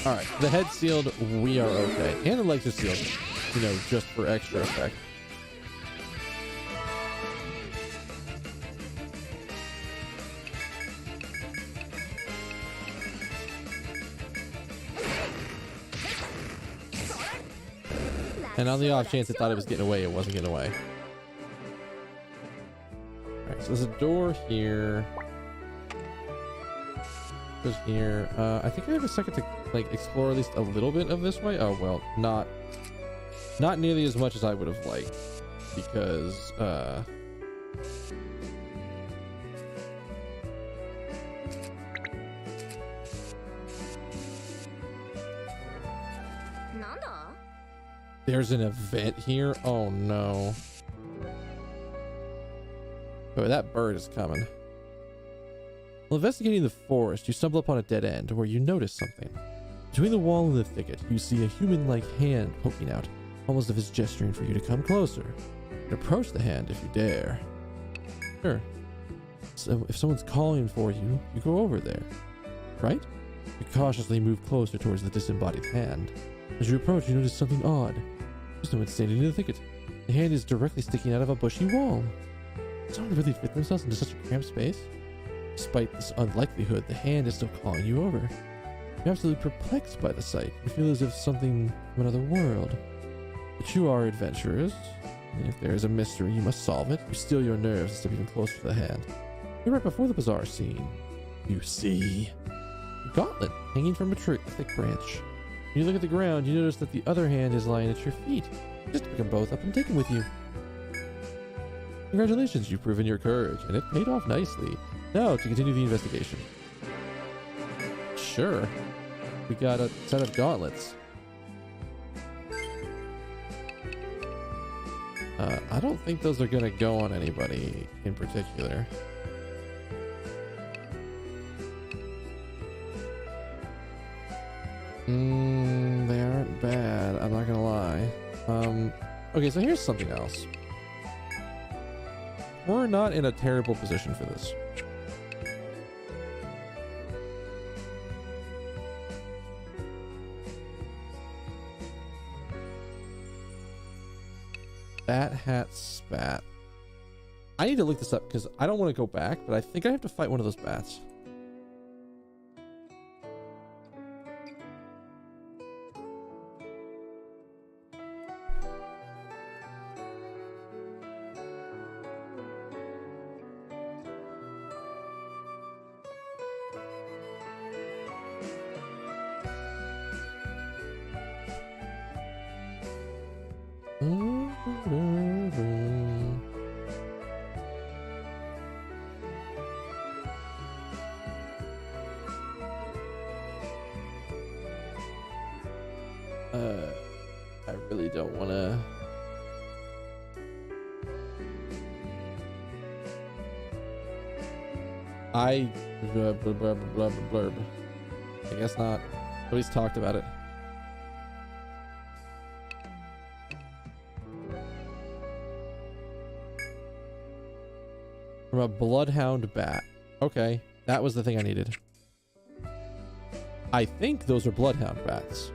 All right, the head's sealed. We are okay, and the legs are sealed. You know, just for extra effect. And on the off chance it thought it was getting away, it wasn't getting away. All right, so there's a door here. Goes here. I think I have a second to like explore at least a little bit of this way. Oh well, not nearly as much as I would have liked, because there's an event here. Oh no. Oh, that bird is coming. While investigating the forest, you stumble upon a dead end where you notice something. Between the wall and the thicket, you see a human-like hand poking out, almost as if it's gesturing for you to come closer. And approach the hand if you dare. Sure. So if someone's calling for you, you go over there. Right? You cautiously move closer towards the disembodied hand. As you approach, you notice something odd. There's no one standing in the thicket. The hand is directly sticking out of a bushy wall. Did someone really fit themselves into such a cramped space? Despite this unlikelihood, the hand is still calling you over. You're absolutely perplexed by the sight. You feel as if something from another world. But you are adventurers. And if there is a mystery, you must solve it. You steel your nerves and step even closer to the hand. You're right before the bizarre scene. You see a gauntlet hanging from a thick branch. When you look at the ground, you notice that the other hand is lying at your feet. Just pick them both up and take them with you. Congratulations, you've proven your courage, and it paid off nicely. Now to continue the investigation. Sure. We got a set of gauntlets. I don't think those are gonna go on anybody in particular. They aren't bad, I'm not gonna lie. Okay, so here's something else. We're not in a terrible position for this. Bat hat spat. I need to look this up because I don't want to go back, but I think I have to fight one of those bats. I really don't want to. Blurb. I guess not. Nobody's talked about it. From a bloodhound bat. Okay, that was the thing I needed. I think those are bloodhound bats.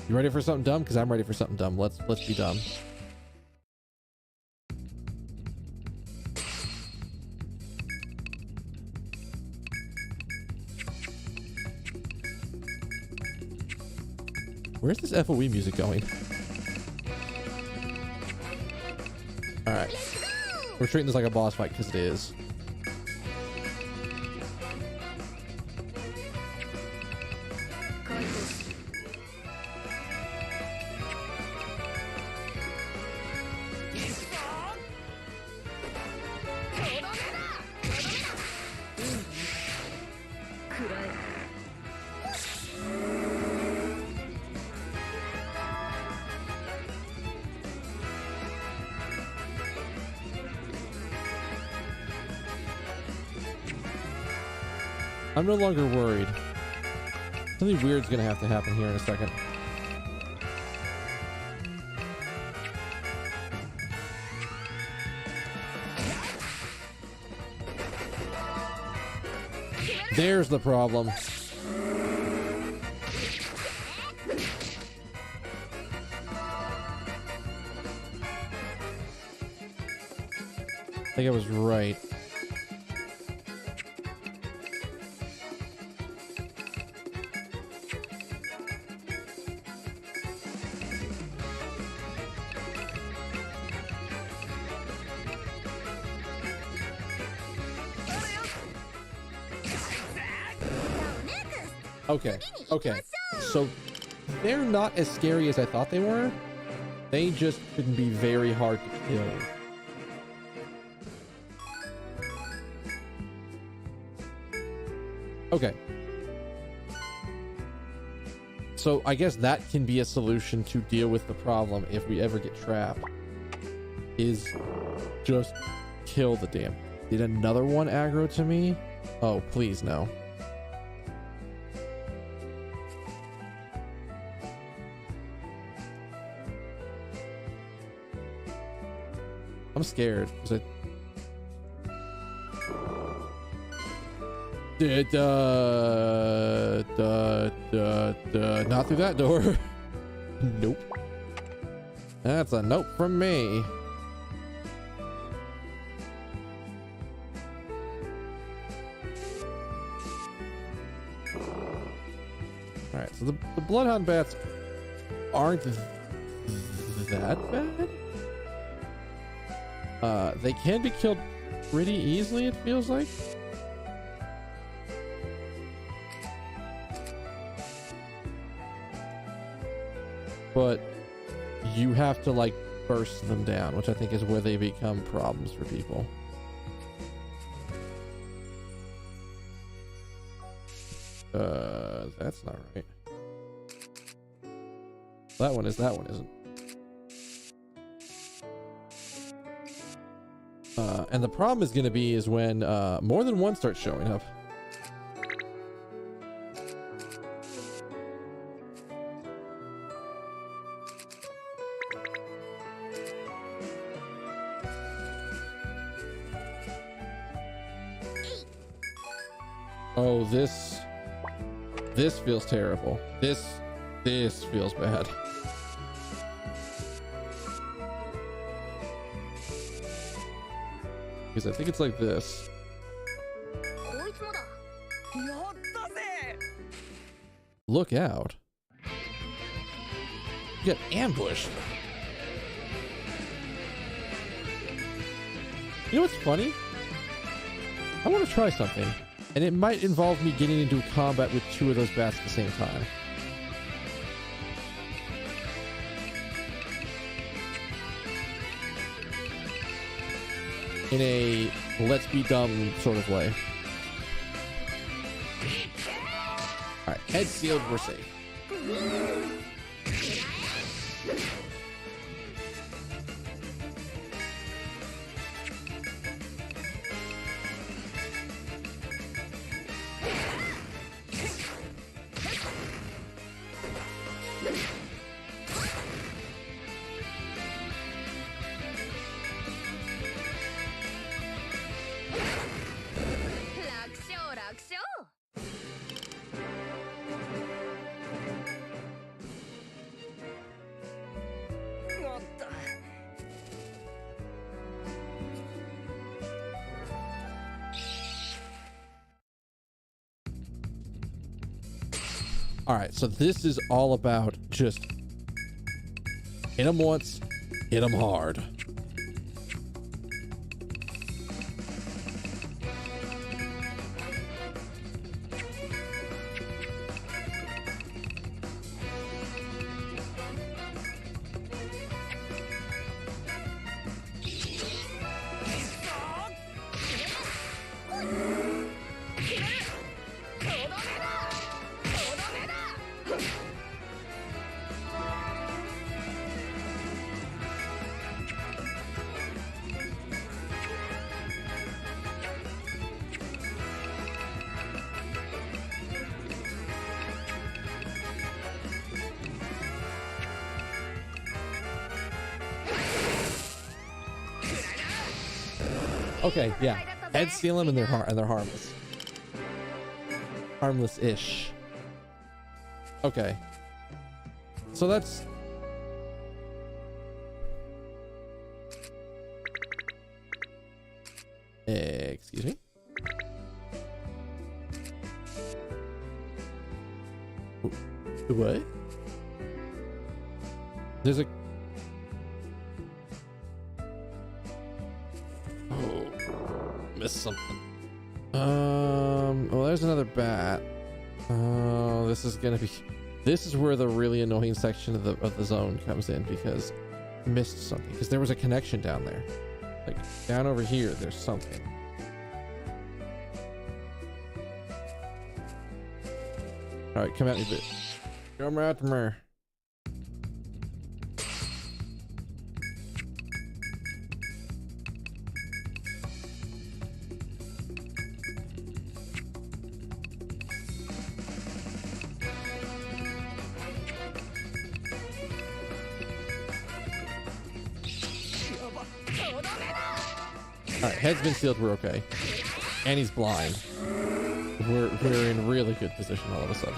You ready for something dumb? Because I'm ready for something dumb. Let's be dumb. Where's this FOE music going? Alright. We're treating this like a boss fight because it is. I'm no longer worried. Something weird's gonna have to happen here in a second. There's the problem. I think I was right. Okay, so they're not as scary as I thought they were. They just can be very hard to kill. Okay. So I guess that can be a solution to deal with the problem if we ever get trapped. Is just kill the damn. Did another one aggro to me? Oh, please no. I'm scared. Was it? Not through that door. Nope. That's a nope from me. Alright, so the bloodhound bats aren't that bad. They can be killed pretty easily, it feels like. But you have to like burst them down, which I think is where they become problems for people. That's not right. That one is, that one isn't. And the problem is going to be is when more than one starts showing up. Oh, this this feels terrible. This feels bad. Because I think it's like this. Look out. You got ambushed. You know what's funny? I want to try something. And it might involve me getting into combat with two of those bats at the same time. In a let's be dumb sort of way. Alright, head sealed, we're safe. All right, so this is all about just hit them once, hit them hard. Okay, yeah. Head seal them and they're harmless. Harmless-ish. Okay. So that's... excuse me? What? There's a... missed something. Well, there's another bat. Oh, this is gonna be... This is where the really annoying section of the zone comes in, because I missed something. Because there was a connection down there. Like, down over here, there's something. Alright, come at me, bitch. Come at me. Alright, head's been sealed, we're okay. And he's blind. We're in really good position all of a sudden.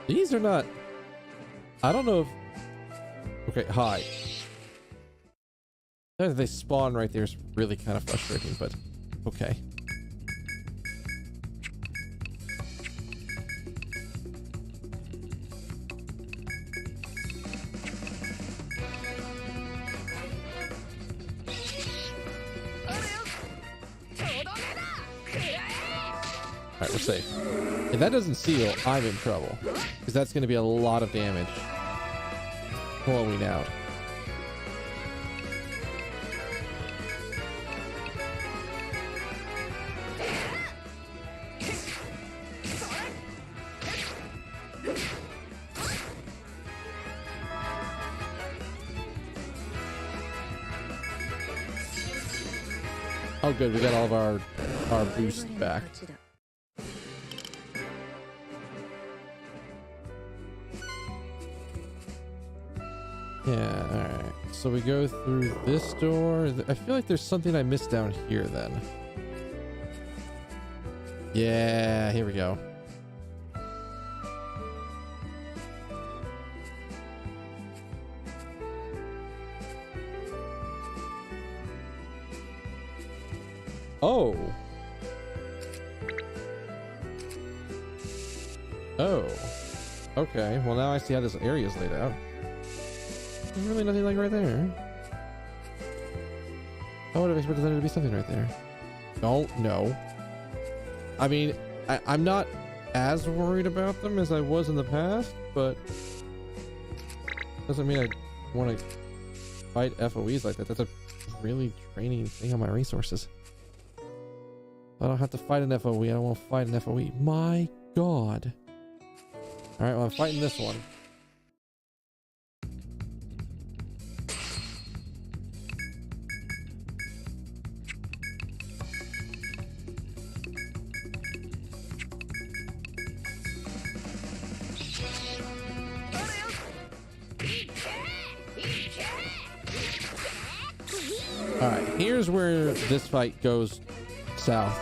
These are not... I don't know if... Okay, hi. They spawn right there is really kind of frustrating, but okay. Alright, we're safe. If that doesn't seal, I'm in trouble. Because that's going to be a lot of damage. Flowing out. Oh, good. We got all of our boost back. Yeah, alright. So we go through this door. I feel like there's something I missed down here then. Yeah, here we go. Oh. Oh. Okay. Well, now I see how this area is laid out. There's really nothing like right there. I would have expected there to be something right there. Don't know. I mean, I'm not as worried about them as I was in the past, but doesn't mean I want to fight FOEs like that. That's a really draining thing on my resources. I don't have to fight an FOE. I don't want to fight an FOE. My God. All right, well, I'm fighting this one. All right, here's where this fight goes south.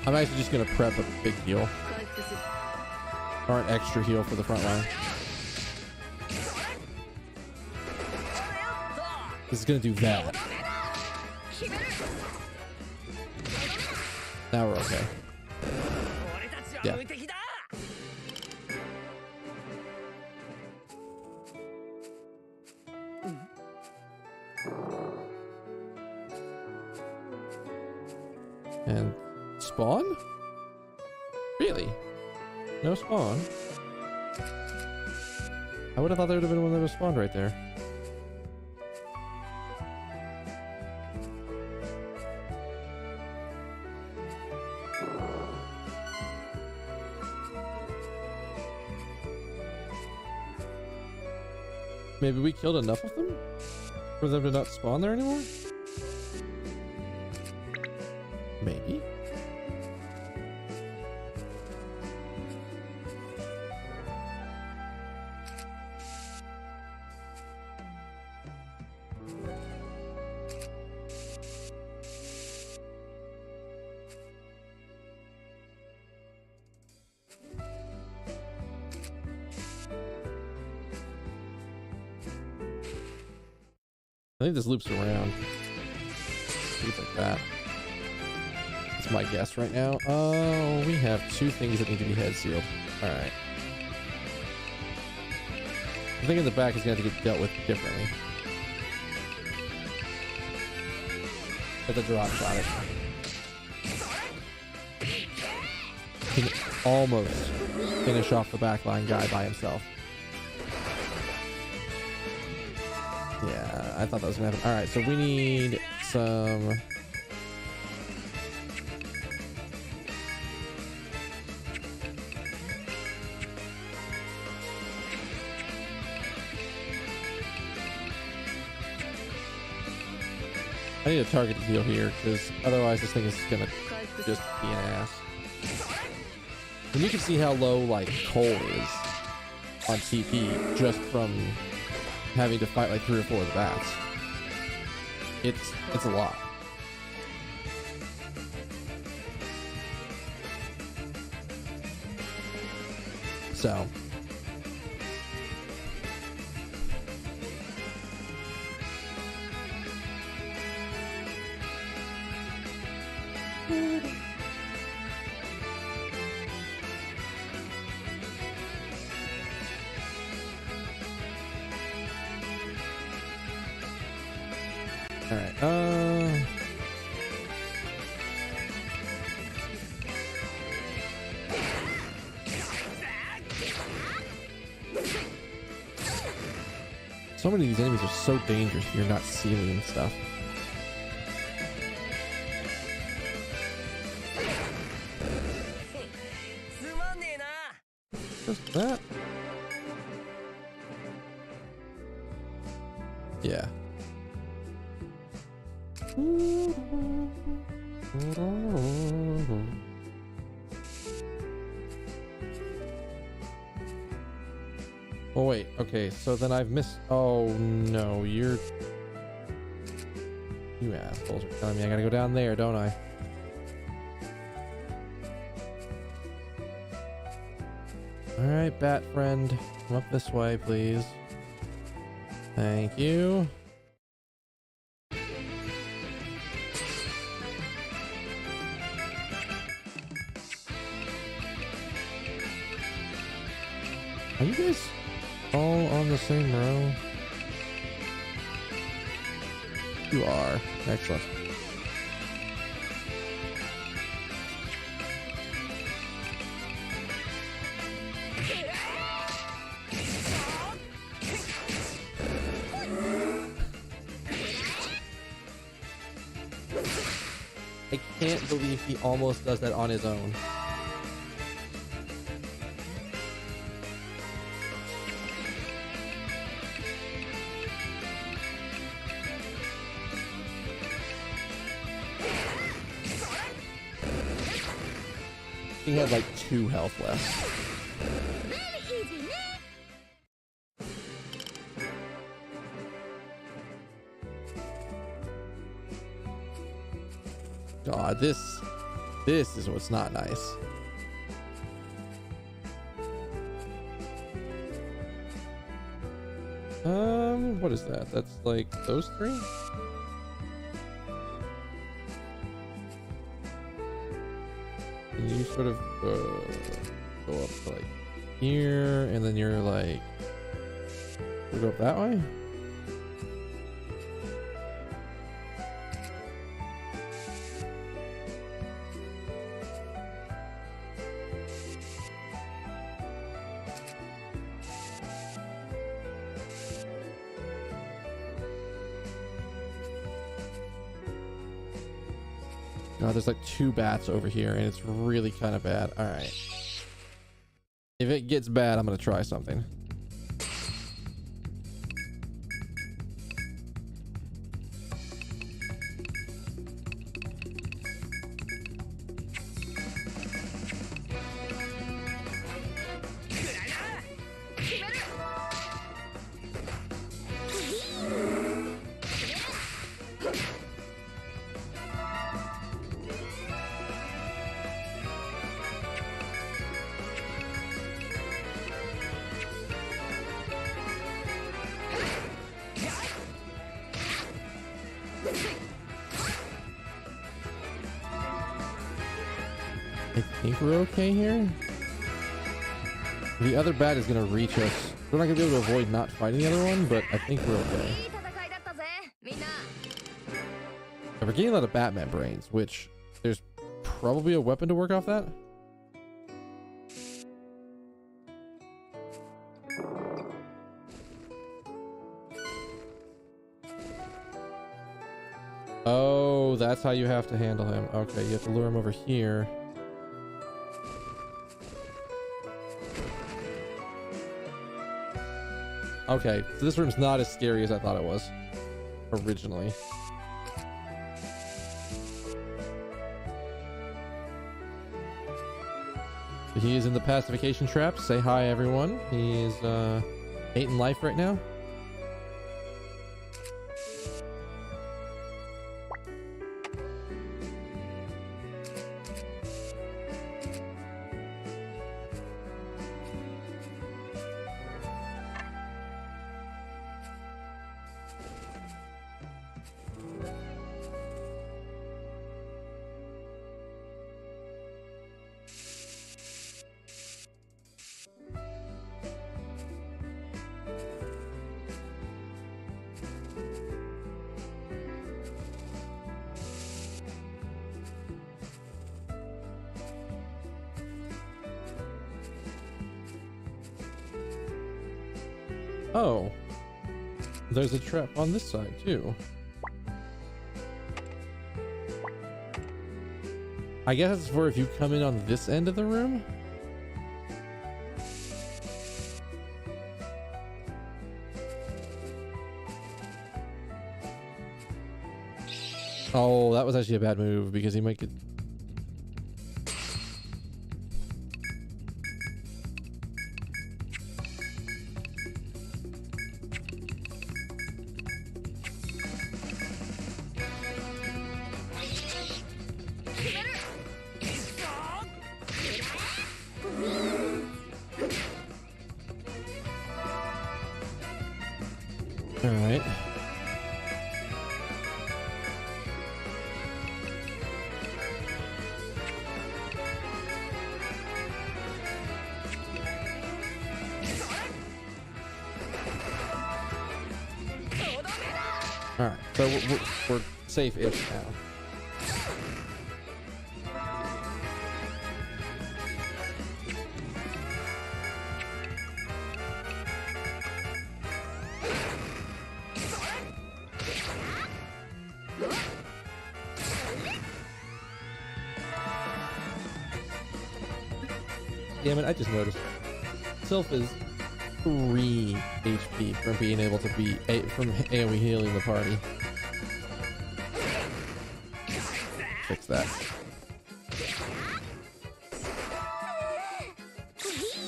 I'm actually just gonna prep a big heal or an extra heal for the front line. This is gonna do that. Now we're okay. Yeah. And spawn? Really? No spawn? I would have thought there would have been one that was spawned right there. Maybe we killed enough of them for them to not spawn there anymore? Maybe. I think this loops around. Things like that. That's my guess right now. Oh, we have two things that need to be head sealed. Alright. I think in the back is going to have to get dealt with differently. But the drop shot it. He can almost finish off the backline guy by himself. Yeah, I thought that was gonna happen. All right, so we need some. I need a target to heal here because otherwise this thing is gonna just be an ass. And you can see how low like Cole is on TP just from having to fight like 3 or 4 of the bats. It's a lot. So all right. So many of these enemies are so dangerous if you're not sealing stuff. Yeah. Oh wait, okay, so then I've missed. Oh no, you assholes are telling me I gotta go down there, don't I? Alright, bat friend, come up this way, please. Thank you. Are you guys all on the same row? You are. Excellent. I can't believe he almost does that on his own. He had like 2 health left. God, this is what's not nice. What is that? That's like those 3? And you sort of go up to like here, and then you're like, we go up that way? God, there's like 2 bats over here, and it's really kind of bad. All right. If it gets bad, I'm going to try something. I think we're okay here. The other bat is going to reach us. We're not going to be able to avoid not fighting the other one, but I think we're okay. We're getting a lot of bat membranes, which there's probably a weapon to work off that. Oh, that's how you have to handle him. Okay, you have to lure him over here. Okay, so this room's not as scary as I thought it was originally. He is in the pacification trap. Say hi, everyone. He is hating life right now. Oh, there's a trap on this side too. I guess it's for if you come in on this end of the room. Oh, that was actually a bad move because he might get. All right. All right, so we're safe-ish now. Damn it, I just noticed. Sylph is 3 HP from being able to be from AoE healing the party. Fix that.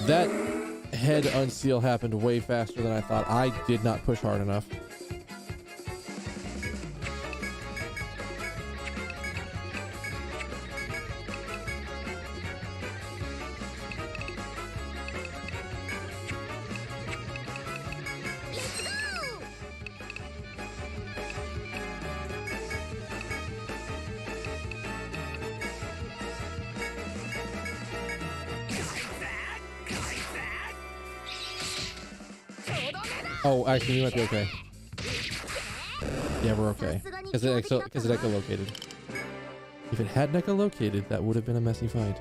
That head unseal happened way faster than I thought. I did not push hard enough. Oh, actually, we might be okay. Yeah, we're okay. Because it echolocated. If it hadn't echolocated, that would have been a messy fight.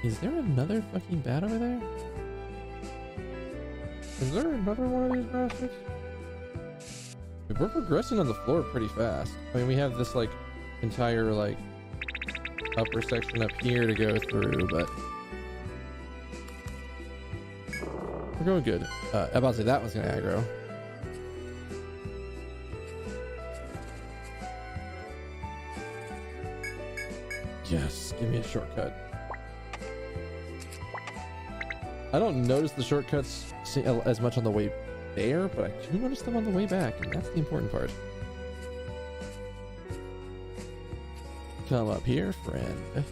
Is there another fucking bat over there? Is there another one of these bastards? We're progressing on the floor pretty fast. I mean, we have this, like, entire, like, upper section up here to go through, but we're going good. I'm about to say that one's gonna aggro. Yes, give me a shortcut. I don't notice the shortcuts as much on the way there, but I do notice them on the way back, and that's the important part. Come up here, friend.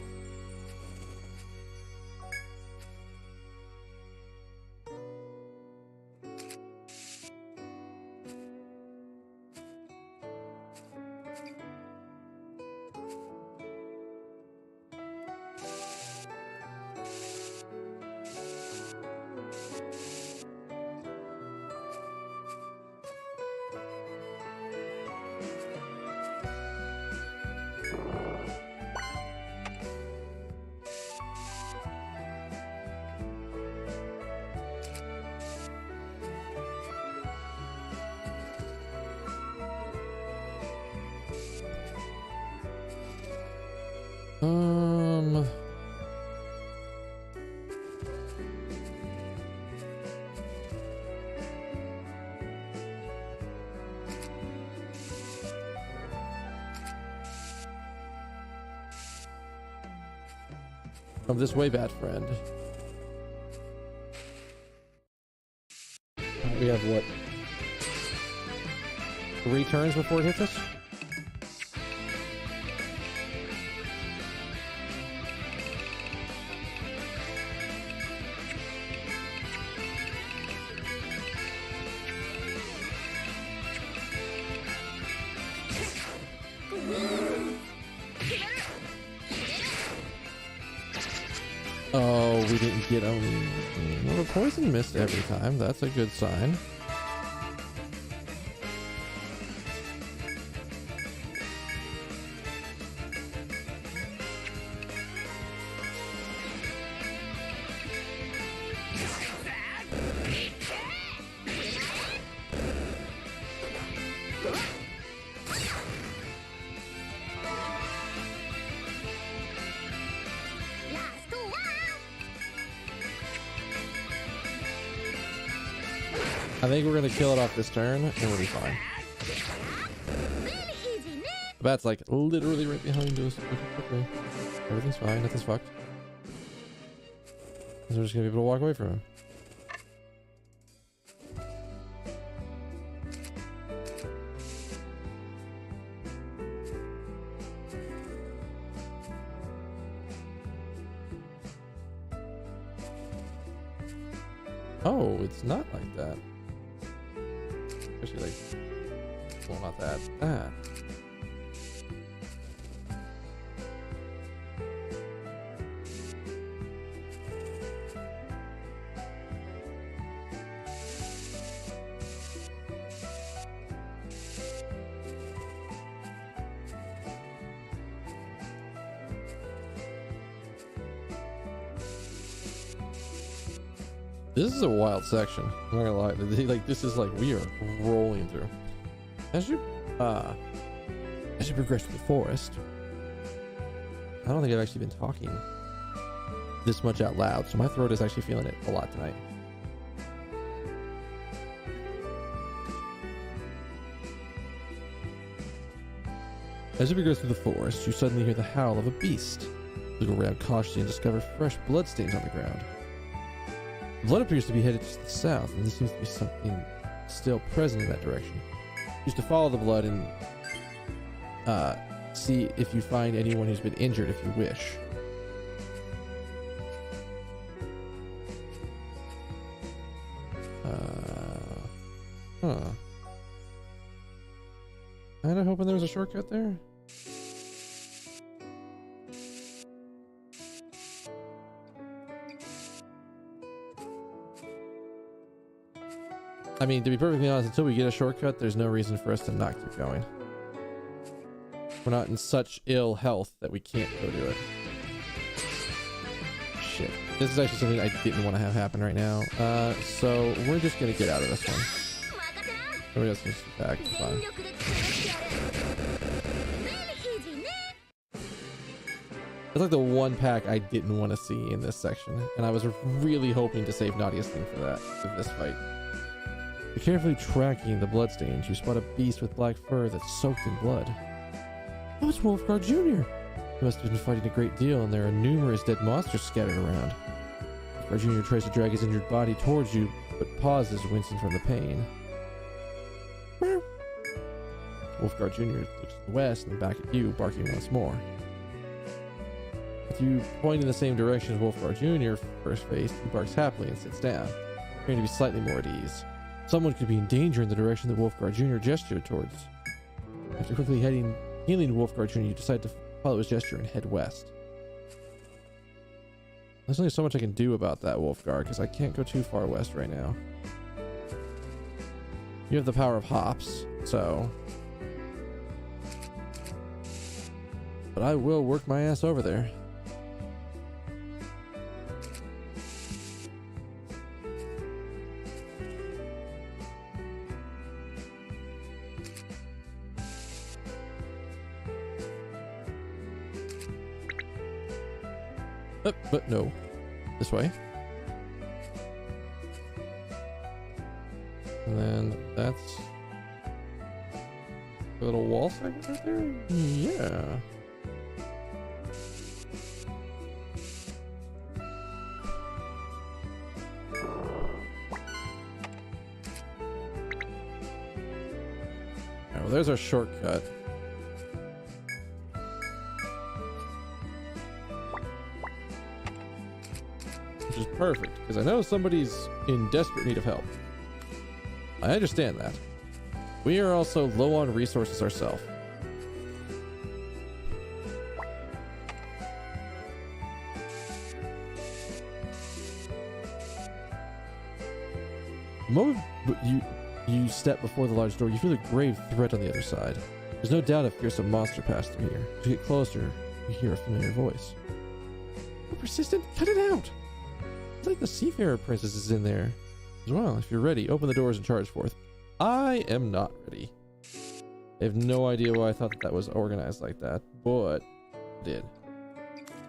From this way, bad friend. We have what? 3 turns before it hits us? Oh, we didn't get well, the poison missed every time. That's a good sign. I think we're gonna kill it off this turn, and we'll be fine. The bat's like literally right behind us. Okay. Everything's fine. Nothing's fucked. So we're just gonna be able to walk away from him. Oh, it's not like that. Actually, like, well, not that. That. This is a wild section. I'm not gonna lie. Like, this is like we are rolling through. As you progress through the forest, I don't think I've actually been talking this much out loud, so my throat is actually feeling it a lot tonight. As you progress through the forest, you suddenly hear the howl of a beast. Look around cautiously and discover fresh bloodstains on the ground. The blood appears to be headed to the south, and there seems to be something still present in that direction. Use to follow the blood and see if you find anyone who's been injured if you wish. Kinda hoping there was a shortcut there. I mean, to be perfectly honest, until we get a shortcut, there's no reason for us to not keep going. We're not in such ill health that we can't go do it. Shit. This is actually something I didn't want to have happen right now. So we're just gonna get out of this one. Everybody else can attack. Fine. That's like the one pack I didn't want to see in this section, and I was really hoping to save Nadia's thing for that, for this fight. You're carefully tracking the bloodstains. You spot a beast with black fur that's soaked in blood. Oh, it's Wolfgar Jr. He must have been fighting a great deal, and there are numerous dead monsters scattered around. Wolfgar Jr. tries to drag his injured body towards you, but pauses, wincing from the pain. Wolfgar Jr. looks to the west and back at you, barking once more. If you point in the same direction as Wolfgar Jr. first faced, he barks happily and sits down, appearing to be slightly more at ease. Someone could be in danger in the direction that Wolfgar Jr. gestured towards. After quickly healing Wolfgar Jr., you decide to follow his gesture and head west. There's only so much I can do about that, Wolfgar, because I can't go too far west right now. You have the power of hops, so... But I will work my ass over there. But no, this way. And then that's a little wall segment right there. Yeah. Well, there's our shortcut. Which is perfect, because I know somebody's in desperate need of help. I understand that. We are also low on resources ourselves. The moment you step before the large door, you feel a grave threat on the other side. There's no doubt a fearsome monster passed through here. As you get closer, you hear a familiar voice. Oh, persistent, cut it out! It's like the Seafarer Princess is in there as well. If you're ready, open the doors and charge forth. I am not ready. I have no idea why I thought that was organized like that, but I did.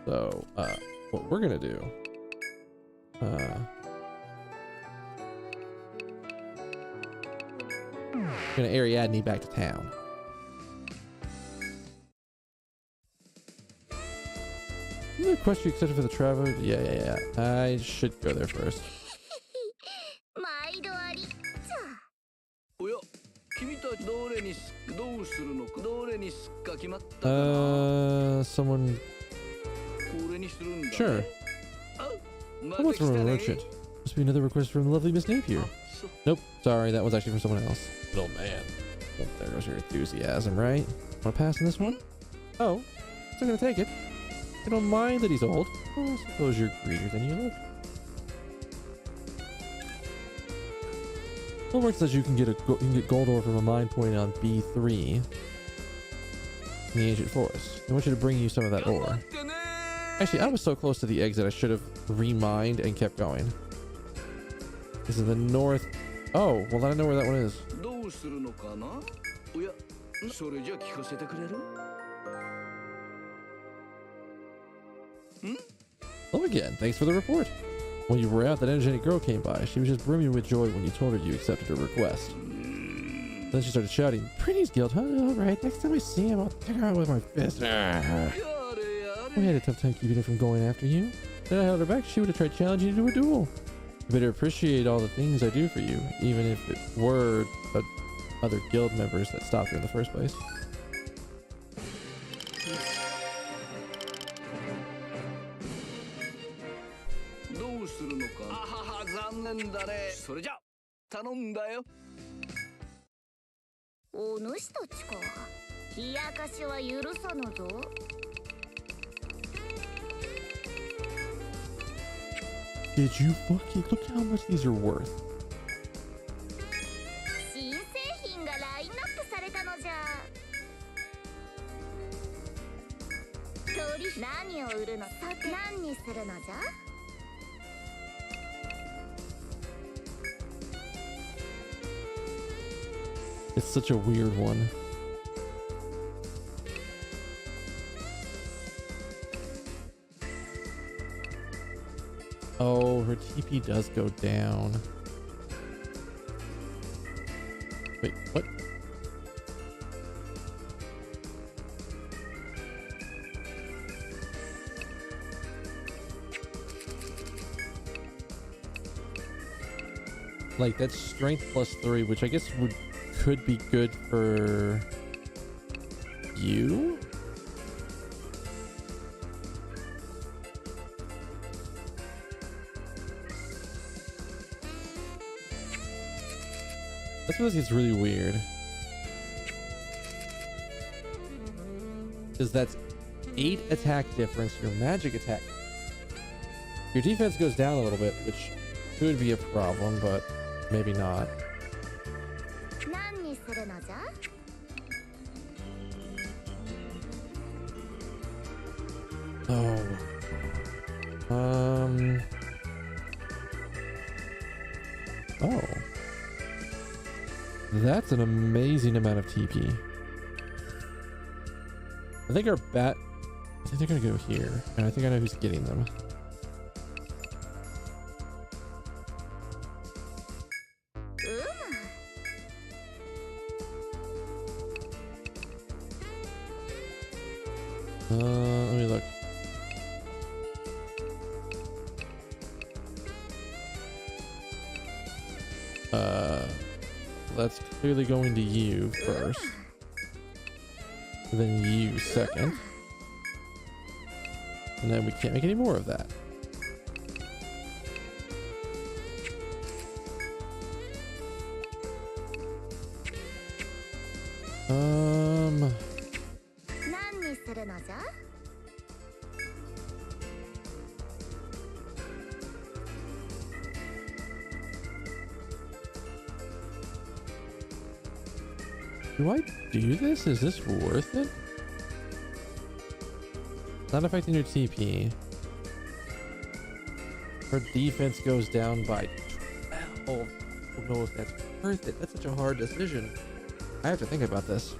So, what we're gonna do, Gonna Ariadne back to town. The quest you accepted for the travel? Yeah. I should go there first. Someone. Sure. I want from a merchant. Must be another request from the lovely Miss Napier. Nope, sorry, that was actually from someone else. Oh man. Oh, there goes your enthusiasm, right? Wanna pass in this one? Oh, still gonna take it. I don't mind that he's old. Oh, I suppose you're greedier than you look. Homework says you can get gold ore from a mine point on B3 in the ancient forest. I want you to bring you some of that ore. Actually, I was so close to the exit I should have remined and kept going. This is the north. Oh, well then I know where that one is. Hello again. Thanks for the report. When you were out, that energetic girl came by. She was just brimming with joy when you told her you accepted her request. Then she started shouting, "Pretty's guild, huh? All right, next time I see him, I'll take her out with my fist." We had a tough time keeping her from going after you. Then I held her back. She would have tried challenging you to a duel. You better appreciate all the things I do for you, even if it were other guild members that stopped her in the first place. Did you fucking look how much these are worth? It's such a weird one. Oh, her TP does go down. Wait, what? Like, that's strength +3, which I guess could be good for you? That's what gets really weird. Because that's 8 attack difference, your magic attack. Your defense goes down a little bit, which could be a problem, but maybe not. Oh. Oh. That's an amazing amount of TP. I think I think they're gonna go here, and I think I know who's getting them. Let me look. That's clearly going to you first. Then you second. And then we can't make any more of that. Do I do this? Is this worth it? Not affecting your TP. Her defense goes down by 12. I don't know if that's worth it. That's such a hard decision. I have to think about this.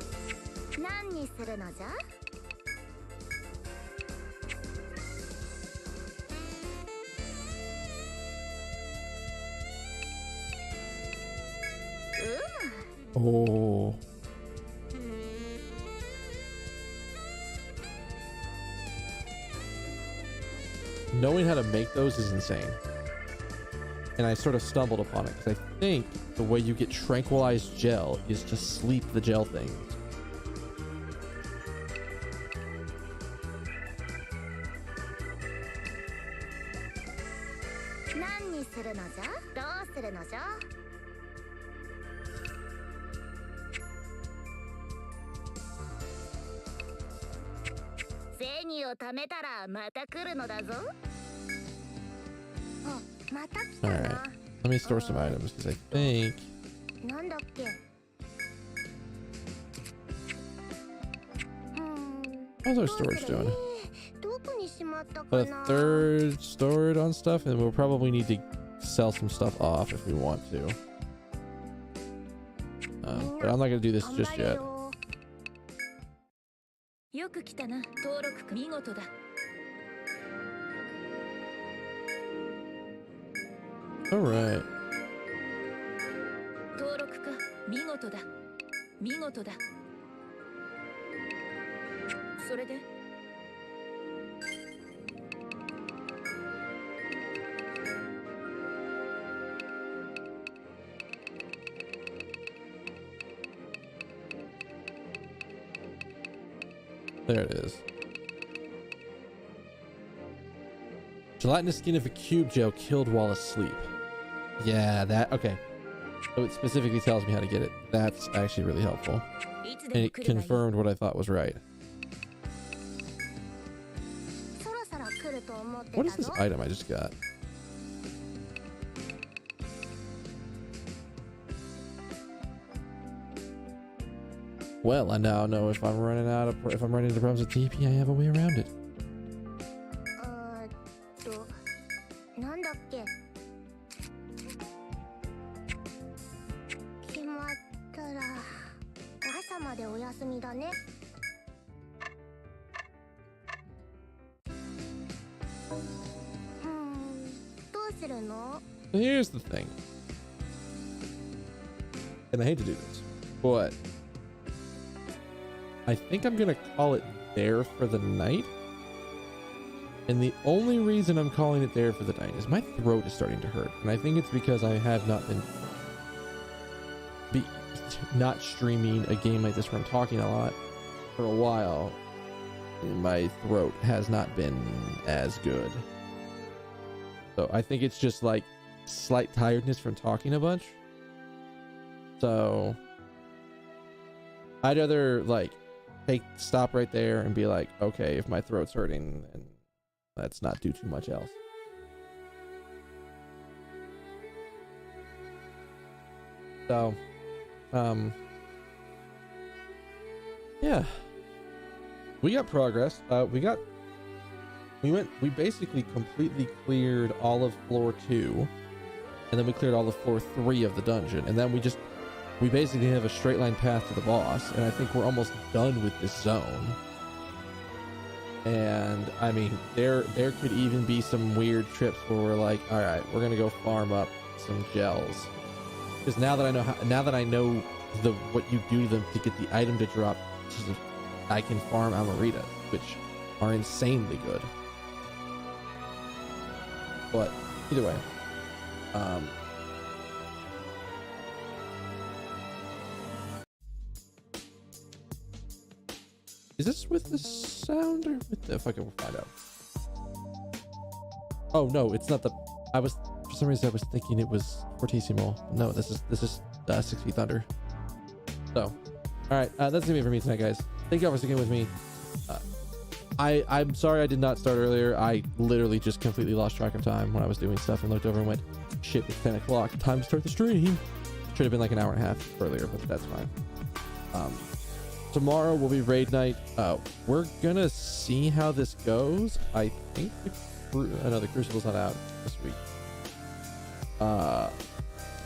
Oh. Knowing how to make those is insane. And I sort of stumbled upon it because I think the way you get tranquilized gel is to sleep the gel thing. Alright, let me store some items because I think... How's our storage doing? Put a third stored on stuff, and we'll probably need to sell some stuff off if we want to. But I'm not going to do this just yet. All right. There it is. Gelatinous skin of a cube gel killed while asleep. Yeah, that, okay. So it specifically tells me how to get it. That's actually really helpful. And it confirmed what I thought was right. What is this item I just got? Well, I now know if I'm running into problems with TP, I have a way around it. Here's the thing, and I hate to do this, but I think I'm gonna call it there for the night. And the only reason I'm calling it there for the night is my throat is starting to hurt, and I think it's because I have not been not streaming a game like this where I'm talking a lot for a while. My throat has not been as good, so I think it's just like slight tiredness from talking a bunch. So I'd rather like stop right there and be like, okay, if my throat's hurting, and let's not do too much else. So yeah, we got progress. We basically completely cleared all of floor 2, and then we cleared all of floor 3 of the dungeon, and then we basically have a straight line path to the boss, and I think we're almost done with this zone. And I mean, there could even be some weird trips where we're like, all right, we're gonna go farm up some gels, because now that I know what you do to them to get the item to drop, I can farm Amarita, which are insanely good. But either way, is this with the sound or with the fucking? We'll find out. Oh no, it's not the. For some reason I was thinking it was Fortissimo. No, this is 6 Feet Thunder. So, all right, that's gonna be it for me tonight, guys. Thank y'all for sticking with me. I'm sorry I did not start earlier. I literally just completely lost track of time when I was doing stuff and looked over and went, shit, it's 10 o'clock. Time to start the stream. Should have been like an hour and a half earlier, but that's fine. Tomorrow will be raid night. We're gonna see how this goes. I think the Crucible's not out this week. Now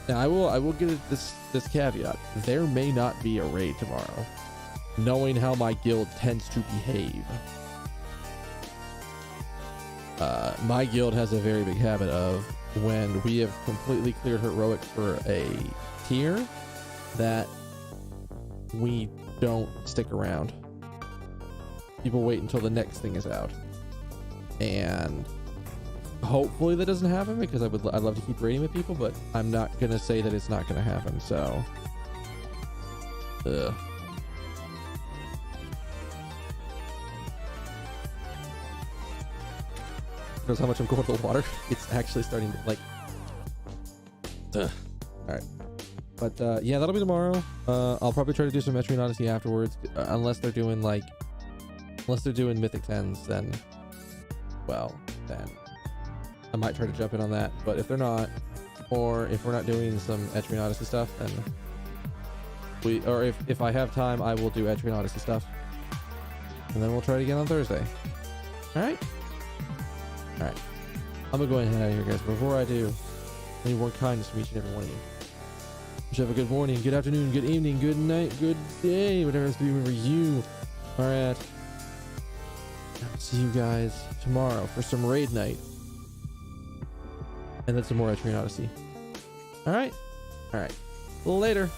I will give it this caveat. There may not be a raid tomorrow, knowing how my guild tends to behave. My guild has a very big habit of, when we have completely cleared heroic for a tier, that we don't stick around. People wait until the next thing is out, and hopefully that doesn't happen, because I'd love to keep raiding with people, but I'm not gonna say that it's not gonna happen. So knows how much I'm going to the water. It's actually starting to like all right, but yeah, that'll be tomorrow. I'll probably try to do some Etrian Odyssey afterwards, unless they're doing mythic 10s, then then I might try to jump in on that. But if they're not, or if we're not doing some Etrian Odyssey stuff, then if I have time, I will do Etrian Odyssey stuff, and then we'll try it again on Thursday. All right. I'm gonna go ahead and head out of here, guys. Before I do, I need more kindness from each and every one of you. You should have a good morning, good afternoon, good evening, good night, good day, whatever it's doing for you. All right. I'll see you guys tomorrow for some raid night, and then some more Etrian Odyssey. All right. Later.